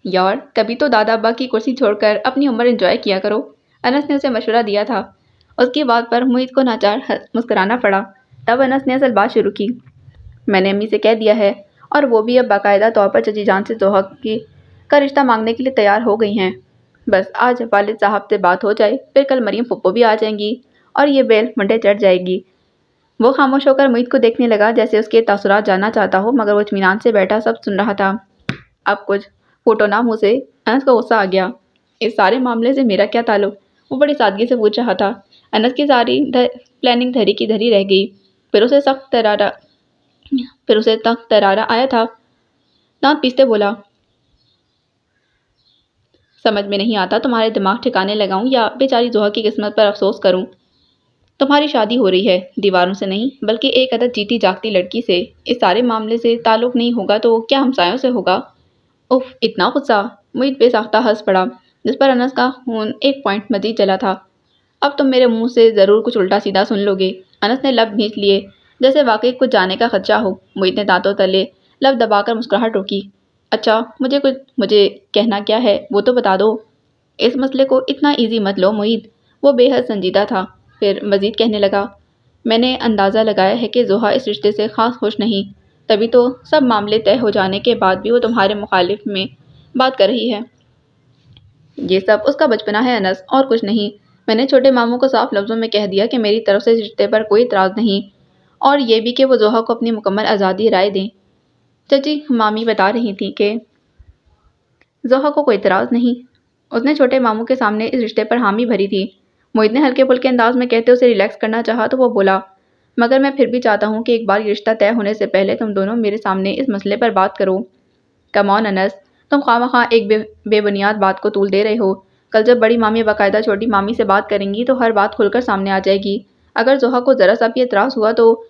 یار، کبھی تو دادا ابا کی کرسی چھوڑ کر اپنی عمر انجوائے کیا کرو، انس نے اسے مشورہ دیا تھا۔ اس کی بات پر معید کو ناچار مسکرانا پڑا۔ تب انس نے اصل بات شروع کی، میں نے امی سے کہہ دیا ہے، اور وہ بھی اب باقاعدہ طور پر چچی جان سے زوہا کا رشتہ مانگنے کے لیے تیار ہو گئی ہیں۔ بس آج والد صاحب سے بات ہو جائے، پھر کل مریم پھپھو بھی آ جائیں گی اور یہ بیل منڈے چڑھ جائے گی۔ وہ خاموش ہو کر معید کو دیکھنے لگا جیسے اس کے تاثرات جاننا چاہتا ہو، مگر وہ اطمینان سے بیٹھا سب سن رہا تھا۔ اب کچھ پھوٹو نا منہ سے، انس کو غصہ آ گیا۔ اس سارے معاملے سے میرا کیا تعلق؟ وہ بڑی سادگی سے پوچھ رہا تھا۔ انس کی ساری پلاننگ دھری کی دھری رہ گئی۔ پھر اسے تخت ترارا آیا تھا۔ دانت پیستے بولا، سمجھ میں نہیں آتا تمہارے دماغ ٹھکانے لگاؤں یا بیچاری زوہا کی قسمت پر افسوس کروں۔ تمہاری شادی ہو رہی ہے، دیواروں سے نہیں بلکہ ایک عدد جیتی جاگتی لڑکی سے۔ اس سارے معاملے سے تعلق نہیں ہوگا تو کیا ہمسایوں سے ہوگا؟ اف، اتنا غصہ! معید بے ساختہ ہنس پڑا، جس پر انس کا خون ایک پوائنٹ مزید جلا تھا۔ اب تم میرے منہ سے ضرور کچھ الٹا سیدھا سن لو گے۔ انس نے لب بھینچ لیے جیسے واقعی کچھ جانے کا خدشہ ہو۔ معید نے دانتوں تلے لب دبا کر مسکراہٹ روکی۔ اچھا، مجھے کہنا کیا ہے وہ تو بتا دو۔ اس مسئلے کو اتنا ایزی مت لو معید، وہ بے حد سنجیدہ تھا۔ پھر مزید کہنے لگا، میں نے اندازہ لگایا ہے کہ زوہا اس رشتے سے خاص خوش نہیں، تبھی تو سب معاملے طے ہو جانے کے بعد بھی وہ تمہارے مخالف میں بات کر رہی ہے۔ یہ سب اس کا بچپنا ہے انس، اور کچھ نہیں۔ میں نے چھوٹے ماموں کو صاف لفظوں میں کہہ دیا کہ میری طرف سے اس رشتے پر کوئی اعتراض نہیں، اور یہ بھی کہ وہ زوہا کو اپنی مکمل آزادی رائے دیں۔ چچی مامی بتا رہی تھی کہ زوہا کو کوئی اعتراض نہیں۔ اس نے چھوٹے ماموں کے سامنے اس رشتے پر حامی بھری تھی۔ معید نے ہلکے پھلکے انداز میں کہتے اسے ریلیکس کرنا چاہا تو وہ بولا، مگر میں پھر بھی چاہتا ہوں کہ ایک بار یہ رشتہ طے ہونے سے پہلے تم دونوں میرے سامنے اس مسئلے پر بات کرو۔ کم آن انس، تم خواہ ایک بے بنیاد بات کو طول دے رہے ہو۔ کل جب بڑی مامی باقاعدہ چھوٹی مامی سے بات کریں گی تو ہر بات کھل کر سامنے آ جائے گی۔ اگر زوہا کو ذرا سا بھی اعتراض ہوا تو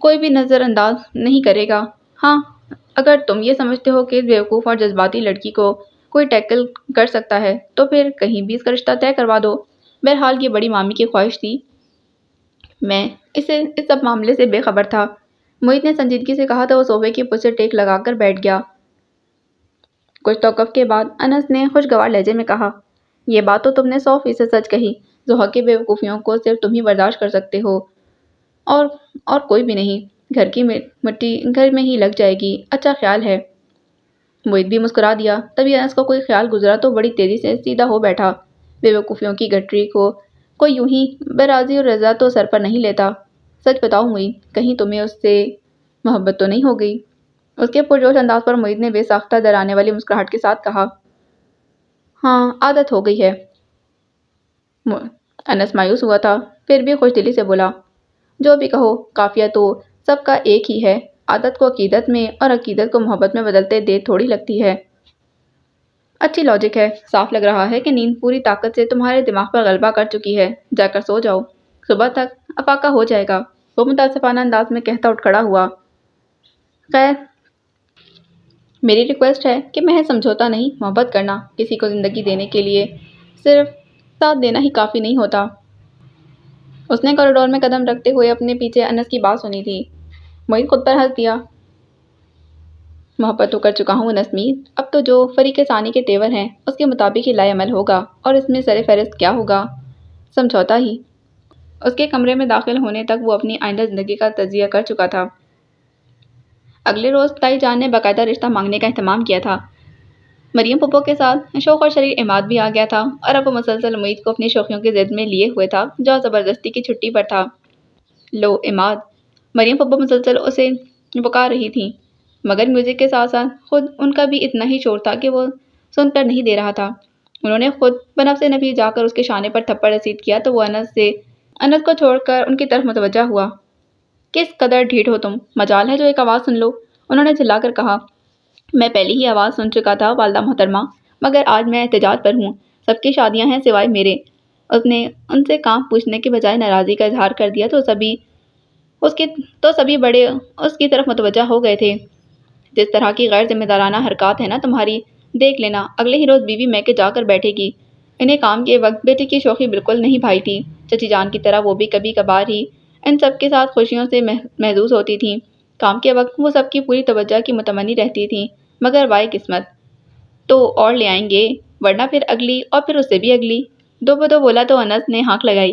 کوئی بھی نظر انداز نہیں کرے گا۔ ہاں، اگر تم یہ سمجھتے ہو کہ اس بیوقوف اور جذباتی لڑکی کو کوئی ٹیکل کر سکتا ہے تو پھر کہیں بھی اس کا رشتہ طے کروا دو۔ بہرحال یہ بڑی مامی کی خواہش تھی۔ میں اس سب معاملے سے بے خبر تھا، معید نے سنجیدگی سے کہا تو وہ صوفے کی پشت سے ٹیک لگا کر بیٹھ گیا۔ کچھ توقف کے بعد انس نے خوشگوار لہجے میں کہا، یہ بات تو تم نے 100% سچ کہی۔ زوہا کی بے وقوفیوں کو صرف تم ہی برداشت کر سکتے ہو، اور کوئی بھی نہیں۔ گھر کی مٹی گھر میں ہی لگ جائے گی، اچھا خیال ہے۔ معید بھی مسکرا دیا۔ تبھی انس کو کوئی خیال گزرا تو بڑی تیزی سے سیدھا ہو بیٹھا۔ بے وقوفیوں کی گٹری کو کوئی یوں ہی براضی اور رضا تو سر پر نہیں لیتا۔ سچ بتاؤ معید، کہیں تمہیں اس سے محبت تو نہیں ہو گئی؟ اس کے پرجوش انداز پر معید نے بے ساختہ ڈرانے والی مسکراہٹ کے ساتھ کہا، ہاں، عادت ہو گئی ہے۔ انس مایوس ہوا تھا، پھر بھی خوش دلی سے بولا، جو بھی کہو، قافیہ تو سب کا ایک ہی ہے۔ عادت کو عقیدت میں اور عقیدت کو محبت میں بدلتے دیر تھوڑی لگتی ہے۔ اچھی لاجک ہے۔ صاف لگ رہا ہے کہ نیند پوری طاقت سے تمہارے دماغ پر غلبہ کر چکی ہے، جا کر سو جاؤ، صبح تک افاقہ ہو جائے گا، وہ متاسفانہ انداز میں کہتا اٹھ کھڑا ہوا۔ خیر، میری ریکویسٹ ہے کہ محض سمجھوتا نہیں، محبت کرنا۔ کسی کو زندگی دینے کے لیے صرف ساتھ دینا ہی کافی نہیں ہوتا۔ اس نے کوریڈور میں قدم رکھتے ہوئے اپنے پیچھے انس کی بات سنی تھی۔ معید خود پر ہنس دیا، محبت تو کر چکا ہوں انس میر، اب تو جو فریق ثانی کے تیور ہیں اس کے مطابق ہی لائے عمل ہوگا، اور اس میں سر فہرست کیا ہوگا؟ سمجھوتا ہی۔ اس کے کمرے میں داخل ہونے تک وہ اپنی آئندہ زندگی کا تجزیہ کر چکا تھا۔ اگلے روز تائی جان نے باقاعدہ رشتہ مانگنے کا اہتمام کیا تھا۔ مریم پھپھو کے ساتھ شوق اور شریر عماد بھی آ گیا تھا اور اب وہ مسلسل امید کو اپنی شوخیوں کی ضد میں لیے ہوئے تھا جو زبردستی کی چھٹی پر تھا۔ لو عماد، مریم پھپھو مسلسل اسے پکار رہی تھی، مگر میوزک کے ساتھ ساتھ خود ان کا بھی اتنا ہی شور تھا کہ وہ سن کر نہیں دے رہا تھا۔ انہوں نے خود بنفس نفیس جا کر اس کے شانے پر تھپڑ رسید کیا تو وہ انس کو چھوڑ کر ان کی طرف متوجہ ہوا۔ کس قدر ڈھیٹ ہو تم، مجال ہے جو ایک آواز سن لو، انہوں نے چلا کر کہا۔ میں پہلے ہی آواز سن چکا تھا والدہ محترمہ، مگر آج میں احتجاج پر ہوں، سب کی شادیاں ہیں سوائے میرے۔ اس نے ان سے کام پوچھنے کے بجائے ناراضی کا اظہار کر دیا تو سبھی بڑے اس کی طرف متوجہ ہو گئے تھے۔ جس طرح کی غیر ذمہ دارانہ حرکات ہے نا تمہاری، دیکھ لینا اگلے ہی روز بیوی میکے جا کر بیٹھے گی۔ انہیں کام کے وقت بیٹی کی شوخی بالکل نہیں بھائی تھی۔ چچی جان کی طرح وہ بھی کبھی کبھار ہی ان سب کے ساتھ خوشیوں سے محظوظ ہوتی تھیں۔ کام کے وقت وہ سب کی پوری توجہ کی متمنی رہتی تھیں، مگر وائے قسمت، تو اور لے آئیں گے، ورنہ پھر اگلی اور پھر اس سے بھی اگلی۔ دو بدو بولا تو انس نے ہانک لگائی،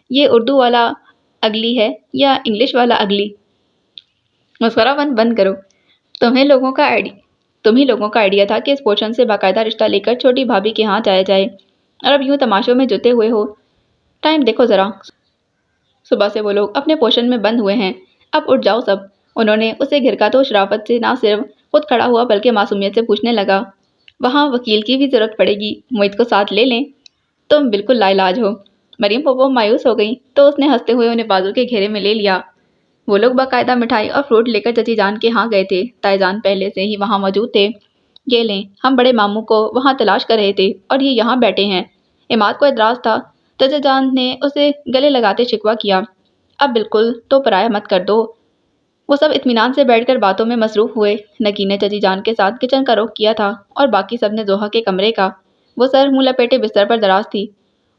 یہ اردو والا اگلی ہے یا انگلش والا اگلی؟ مسخرہ بند کرو۔ تم ہی لوگوں کا آئیڈیا تھا کہ اس پوشن سے باقاعدہ رشتہ لے کر چھوٹی بھابھی کے ہاں جایا جائے، اور اب یوں تماشوں میں جتے ہوئے ہو۔ ٹائم دیکھو ذرا، صبح سے وہ لوگ اپنے پوشن میں بند ہوئے ہیں، اب اٹھ جاؤ سب۔ انہوں نے اسے گھرکا تو شرافت سے نہ صرف خود کھڑا ہوا بلکہ معصومیت سے پوچھنے لگا، وہاں وکیل کی بھی ضرورت پڑے گی، معید کو ساتھ لے لیں؟ تم بالکل لا علاج ہو۔ مریم پھپھو مایوس ہو گئی تو اس نے ہنستے ہوئے انہیں بازو کے گھیرے میں لے لیا۔ وہ لوگ باقاعدہ مٹھائی اور فروٹ لے کر چچی جان کے ہاں گئے تھے۔ تائی جان پہلے سے ہی وہاں موجود تھے۔ یہ لیں، ہم بڑے ماموں کو وہاں تلاش کر رہے تھے اور یہ یہاں بیٹھے ہیں۔ عماد کو اعتراض تھا۔ چچا جان نے اسے گلے لگاتے شکوہ کیا، اب بالکل تو پرایا مت کر دو۔ وہ سب اطمینان سے بیٹھ کر باتوں میں مصروف ہوئے۔ نگین نے چچی جان کے ساتھ کچن کا رخ کیا تھا اور باقی سب نے زوہا کے کمرے کا۔ وہ سر منہ لپیٹے بستر پر دراز تھی۔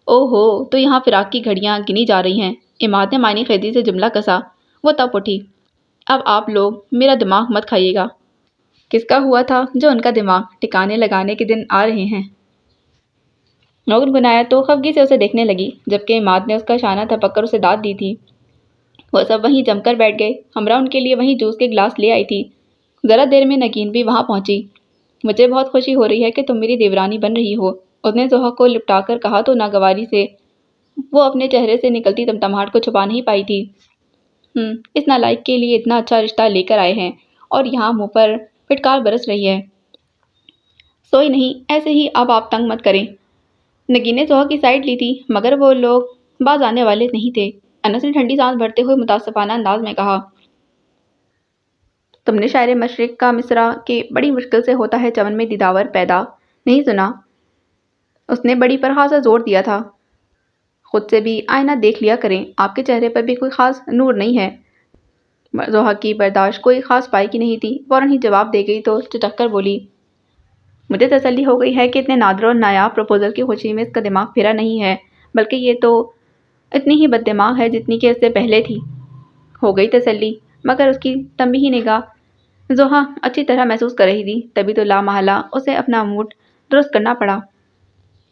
او ہو، تو یہاں فراق کی گھڑیاں گنی جا رہی ہیں۔ عماد نے معنی خیزی سے جملہ کسا۔ وہ تب اٹھی۔ اب آپ لوگ میرا دماغ مت کھائیے گا۔ کس کا ہوا تھا جو ان کا دماغ ٹھکانے لگانے کے دن آ رہے ہیں؟ وہ گنگنایا تو خفگی سے اسے دیکھنے لگی، جبکہ عماد نے اس کا شانہ تھپک کر اسے داد دی تھی۔ وہ سب وہیں جم کر بیٹھ گئے۔ ہمراہ ان کے لیے وہیں جوس کے گلاس لے آئی تھی۔ ذرا دیر میں نگین بھی وہاں پہنچی۔ مجھے بہت خوشی ہو رہی ہے کہ تم میری دیورانی بن رہی ہو، اس نے زوہا کو لپٹا کر کہا تو ناگواری سے وہ اپنے چہرے سے نکلتی تمتماہٹ کو چھپا نہیں پائی تھی۔ اس نالائق کے لیے اتنا اچھا رشتہ لے کر آئے ہیں اور یہاں منہ پر پھٹکار برس رہی ہے۔ سوئی نہیں، ایسے ہی اب آپ تنگ مت کریں۔ نگین نے زوہا کی سائڈ لی تھی، مگر وہ لوگ باز آنے والے نہیں تھے۔ انس نے ٹھنڈی سانس بھرتے ہوئے متاسفانہ انداز میں کہا، تم نے شاعر مشرق کا مصرع کہ بڑی مشکل سے ہوتا ہے چمن میں دیداور پیدا نہیں سنا؟ اس نے بڑی پرخاص زور دیا تھا۔ خود سے بھی آئینہ دیکھ لیا کریں، آپ کے چہرے پر بھی کوئی خاص نور نہیں ہے۔ زوہا کی برداشت کوئی خاص پائی کی نہیں تھی، فوراً ہی جواب دے گئی تو چٹک کر بولی، مجھے تسلی ہو گئی ہے کہ اتنے نادر اور نایاب پروپوزل کی خوشی میں اس کا دماغ پھرا نہیں ہے، بلکہ یہ تو اتنی ہی بد دماغ ہے جتنی کہ اس سے پہلے تھی۔ ہو گئی تسلی، مگر اس کی تنبیہی نگاہ زوہا اچھی طرح محسوس کر رہی تھی، تبھی تو لامحالہ اسے اپنا موڈ درست کرنا پڑا۔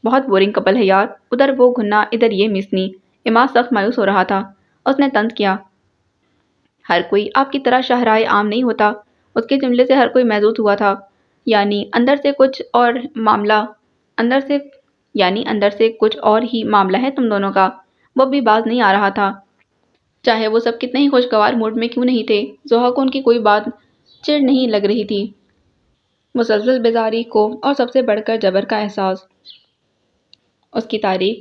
بہت بورنگ کپل ہے یار، ادھر وہ گھننا ادھر یہ مسنی۔ عماد سخت مایوس ہو رہا تھا۔ اس نے طنز کیا، ہر کوئی آپ کی طرح شاہراہ عام نہیں ہوتا۔ اس کے جملے سے ہر کوئی محظوظ ہوا تھا، یعنی اندر سے کچھ اور ہی معاملہ ہے تم دونوں کا۔ وہ بھی باز نہیں آ رہا تھا، چاہے وہ سب کتنے ہی خوشگوار موڈ میں کیوں نہیں تھے۔ زوہا کو ان کی کوئی بات چڑ نہیں لگ رہی تھی، مسلسل بیزاری کو اور سب سے بڑھ کر جبر کا احساس۔ اس کی تاریخ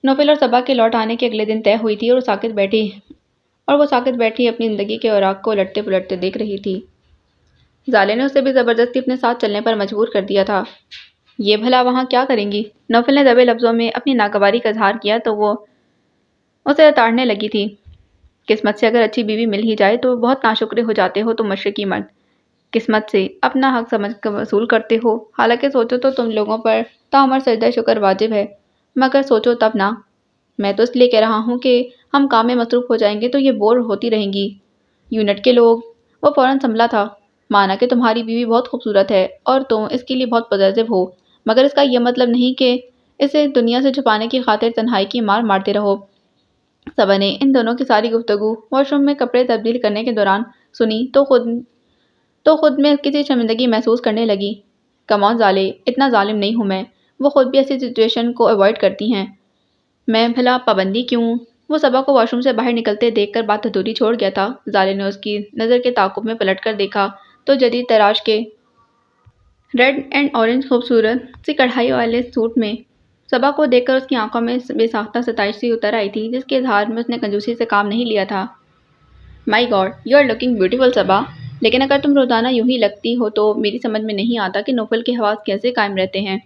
نوفل اور صبا کے لوٹ آنے کے اگلے دن طے ہوئی تھی اور وہ ساکت بیٹھی اپنی زندگی کے اوراق کو الٹتے پلٹتے دیکھ رہی تھی۔ زالے نے اسے بھی زبردستی اپنے ساتھ چلنے پر مجبور کر دیا تھا۔ یہ بھلا وہاں کیا کریں گی؟ نوفل نے دبے لفظوں میں اپنی ناگواری کا اظہار کیا تو وہ اسے اتاڑنے لگی تھی۔ قسمت سے اگر اچھی بیوی مل ہی جائے تو بہت ناشکرے ہو جاتے ہو تم مشرقی مرد، قسمت سے اپنا حق سمجھ کر وصول کرتے ہو، حالانکہ سوچو تو تم لوگوں پر تعمر سجدہ شکر واجب ہے، مگر سوچو تب نہ۔ میں تو اس لیے کہہ رہا ہوں کہ ہم کام میں مصروف ہو جائیں گے تو یہ بور ہوتی رہیں گی۔ یونٹ کے لوگ، وہ فوراً سنبھلا تھا، مانا کہ تمہاری بیوی بہت خوبصورت ہے اور تم اس کے لیے بہت پوزیسو ہو، مگر اس کا یہ مطلب نہیں کہ اسے دنیا سے چھپانے کی خاطر تنہائی کی مار مارتے رہو۔ صبا نے ان دونوں کی ساری گفتگو واش روم میں کپڑے تبدیل کرنے کے دوران سنی تو خود تو خود میں کسی شرمندگی محسوس کرنے لگی۔ کم آن زالے، اتنا ظالم نہیں ہوں میں، وہ خود بھی ایسی سچویشن کو اوائڈ کرتی ہیں، میں بھلا پابندی کیوں؟ وہ صبا کو واش روم سے باہر نکلتے دیکھ کر بات ادھوری چھوڑ گیا تھا۔ زالے نے اس کی نظر کے تعاقب میں پلٹ کر دیکھا تو جدید تراش کے ریڈ اینڈ اورنج خوبصورت سی کڑھائی والے سوٹ میں صبا کو دیکھ کر اس کی آنکھوں میں بے ساختہ ستائش سی اتر آئی تھی، جس کے اظہار میں اس نے کنجوسی سے کام نہیں لیا تھا۔ My God, you are looking beautiful Saba, لیکن اگر تم روزانہ یوں ہی لگتی ہو تو میری سمجھ میں نہیں آتا کہ نوفل کے حواس کیسے قائم رہتے ہیں۔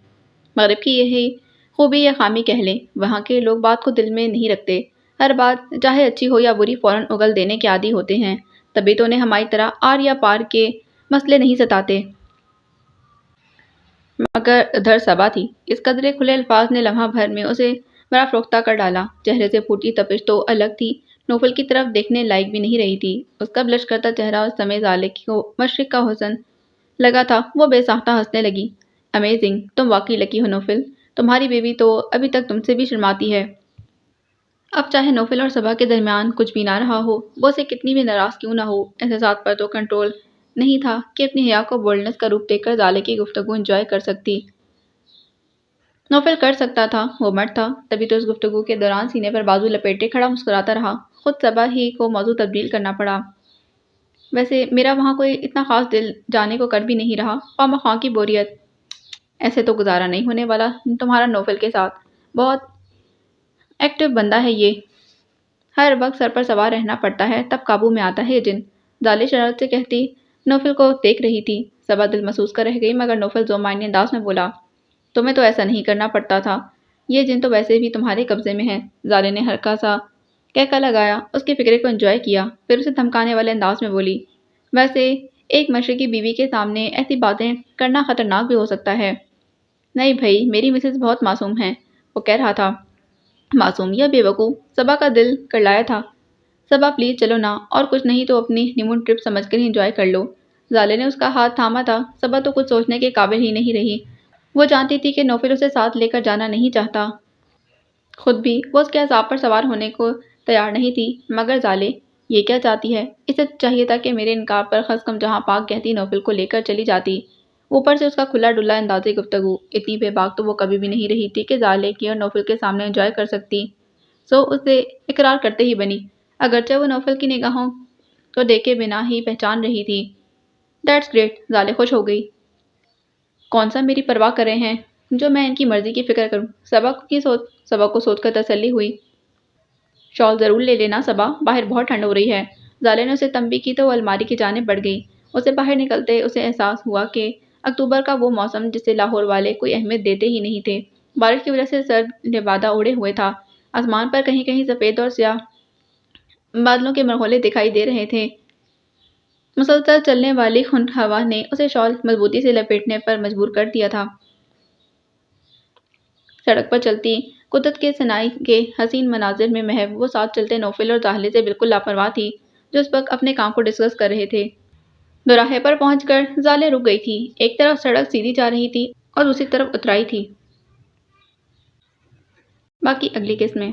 مغرب کی یہی خوبی یا خامی کہہ لیں، وہاں کے لوگ بات کو دل میں نہیں رکھتے، ہر بات چاہے اچھی ہو یا بری فوراً اگل دینے کے عادی ہوتے ہیں، تبھی تو انہیں ہماری طرح آر یا پار کے مسئلے نہیں ستاتے۔ مگر ادھر صبا تھی، اس قدرے کھلے الفاظ نے لمحہ بھر میں اسے بڑا فروختہ کر ڈالا۔ چہرے سے پھوٹی تپش تو الگ تھی، نوفل کی طرف دیکھنے لائق بھی نہیں رہی تھی۔ اس کا بلش کرتا چہرہ اس سمے زالے کو مشرق کا حسن لگا تھا۔ وہ بے ساختہ ہنسنے لگی۔ امیزنگ، تم واقعی لکی ہو نوفل، تمہاری بیوی تو ابھی تک تم سے بھی شرماتی ہے۔ اب چاہے نوفل اور صبا کے درمیان کچھ بھی نہ رہا ہو، وہ اسے کتنی بھی ناراض کیوں نہ ہو، احساسات پر تو کنٹرول نہیں تھا کہ اپنی حیا کو بولڈنس کا روپ دیکھ کر زالے کی گفتگو انجوائے کر سکتی۔ نوفل کر سکتا تھا، وہ مرد تھا، تبھی تو اس گفتگو کے دوران سینے پر بازو لپیٹے کھڑا مسکراتا رہا۔ خود صبا ہی کو موضوع تبدیل کرنا پڑا۔ ویسے میرا وہاں کوئی اتنا خاص دل جانے کو کر بھی نہیں رہا، خواہ مخواہ کی بوریت، ایسے تو گزارا نہیں ہونے والا تمہارا نوفل کے ساتھ، بہت ایکٹیو بندہ ہے یہ، ہر وقت سر پر سوار رہنا پڑتا ہے تب قابو میں آتا ہے یہ جن، زالے شرارت سے کہتی نوفل کو دیکھ رہی تھی۔ صبا دل محسوس کر رہ گئی، مگر نوفل ذو معنی انداز میں بولا، تمہیں تو ایسا نہیں کرنا پڑتا تھا، یہ جن تو ویسے بھی تمہارے قبضے میں ہے۔ زالے نے ہلکا سا کہکا لگایا، اس کے فکرے کو انجوائے کیا، پھر اسے دھمکانے والے انداز میں بولی، ویسے ایک مشرقی بیوی کے سامنے ایسی باتیں کرنا خطرناک بھی ہو سکتا ہے۔ نہیں بھئی، میری مسز بہت معصوم ہیں، وہ کہہ رہا تھا۔ معصوم یا بے وقوف، صبا کا دل کرلایا تھا۔ صبا پلیز چلو نا، اور کچھ نہیں تو اپنی ہنی مون ٹرپ سمجھ کر ہی انجوائے کر لو۔ زالے نے اس کا ہاتھ تھاما تھا۔ صبا تو کچھ سوچنے کے قابل ہی نہیں رہی، وہ جانتی تھی کہ نوفل اسے ساتھ لے کر جانا نہیں چاہتا، خود بھی وہ اس کے اعصاب پر سوار ہونے کو تیار نہیں تھی۔ مگر زالے یہ کیا چاہتی ہے؟ اسے چاہیے تھا کہ میرے انکار پر خس کم جہاں پاک کہتی نوفل کو لے کر چلی جاتی۔ اوپر سے اس کا کھلا ڈلا انداز گفتگو، اتنی بے باک تو وہ کبھی بھی نہیں رہی تھی کہ زالے کی اور نوفل کے سامنے انجوائے کر سکتی۔ سو اسے اقرار کرتے ہی بنی، اگرچہ وہ نوفل کی نگاہوں کو دیکھے بنا ہی پہچان رہی تھی۔ دیٹس گریٹ، زالے خوش ہو گئی۔ کون سا میری پرواہ کر رہے ہیں جو میں ان کی مرضی کی فکر کروں؟ صبا کو سوچ کر تسلی ہوئی۔ شال ضرور لے لینا صبا، باہر بہت ٹھنڈ ہو رہی ہے۔ زالے نے اسے تنبیہ کی تو وہ الماری کی جانب بڑھ گئی۔ اسے باہر نکلتے اسے احساس ہوا کہ اکتوبر کا وہ موسم جسے لاہور والے کوئی اہمیت دیتے ہی نہیں تھے، بارش کی وجہ سے سرد لبادہ اڑے ہوئے تھا۔ آسمان پر کہیں کہیں سفید اور سیاہ بادلوں کے مرحلے دکھائی دے رہے تھے۔ مسلسل چلنے والی خنک ہوا نے اسے شال مضبوطی سے لپیٹنے پر مجبور کر دیا تھا۔ سڑک پر چلتی قدرت کے صناعی کے حسین مناظر میں محو وہ ساتھ چلتے نوفل اور زالے سے بالکل لاپرواہ تھی، جو اس وقت اپنے کام کو ڈسکس کر رہے تھے۔ دوراہے پر پہنچ کر زالے رک گئی تھی۔ ایک طرف سڑک سیدھی جا رہی تھی اور دوسری طرف اترائی تھی۔ باقی اگلی قسط میں۔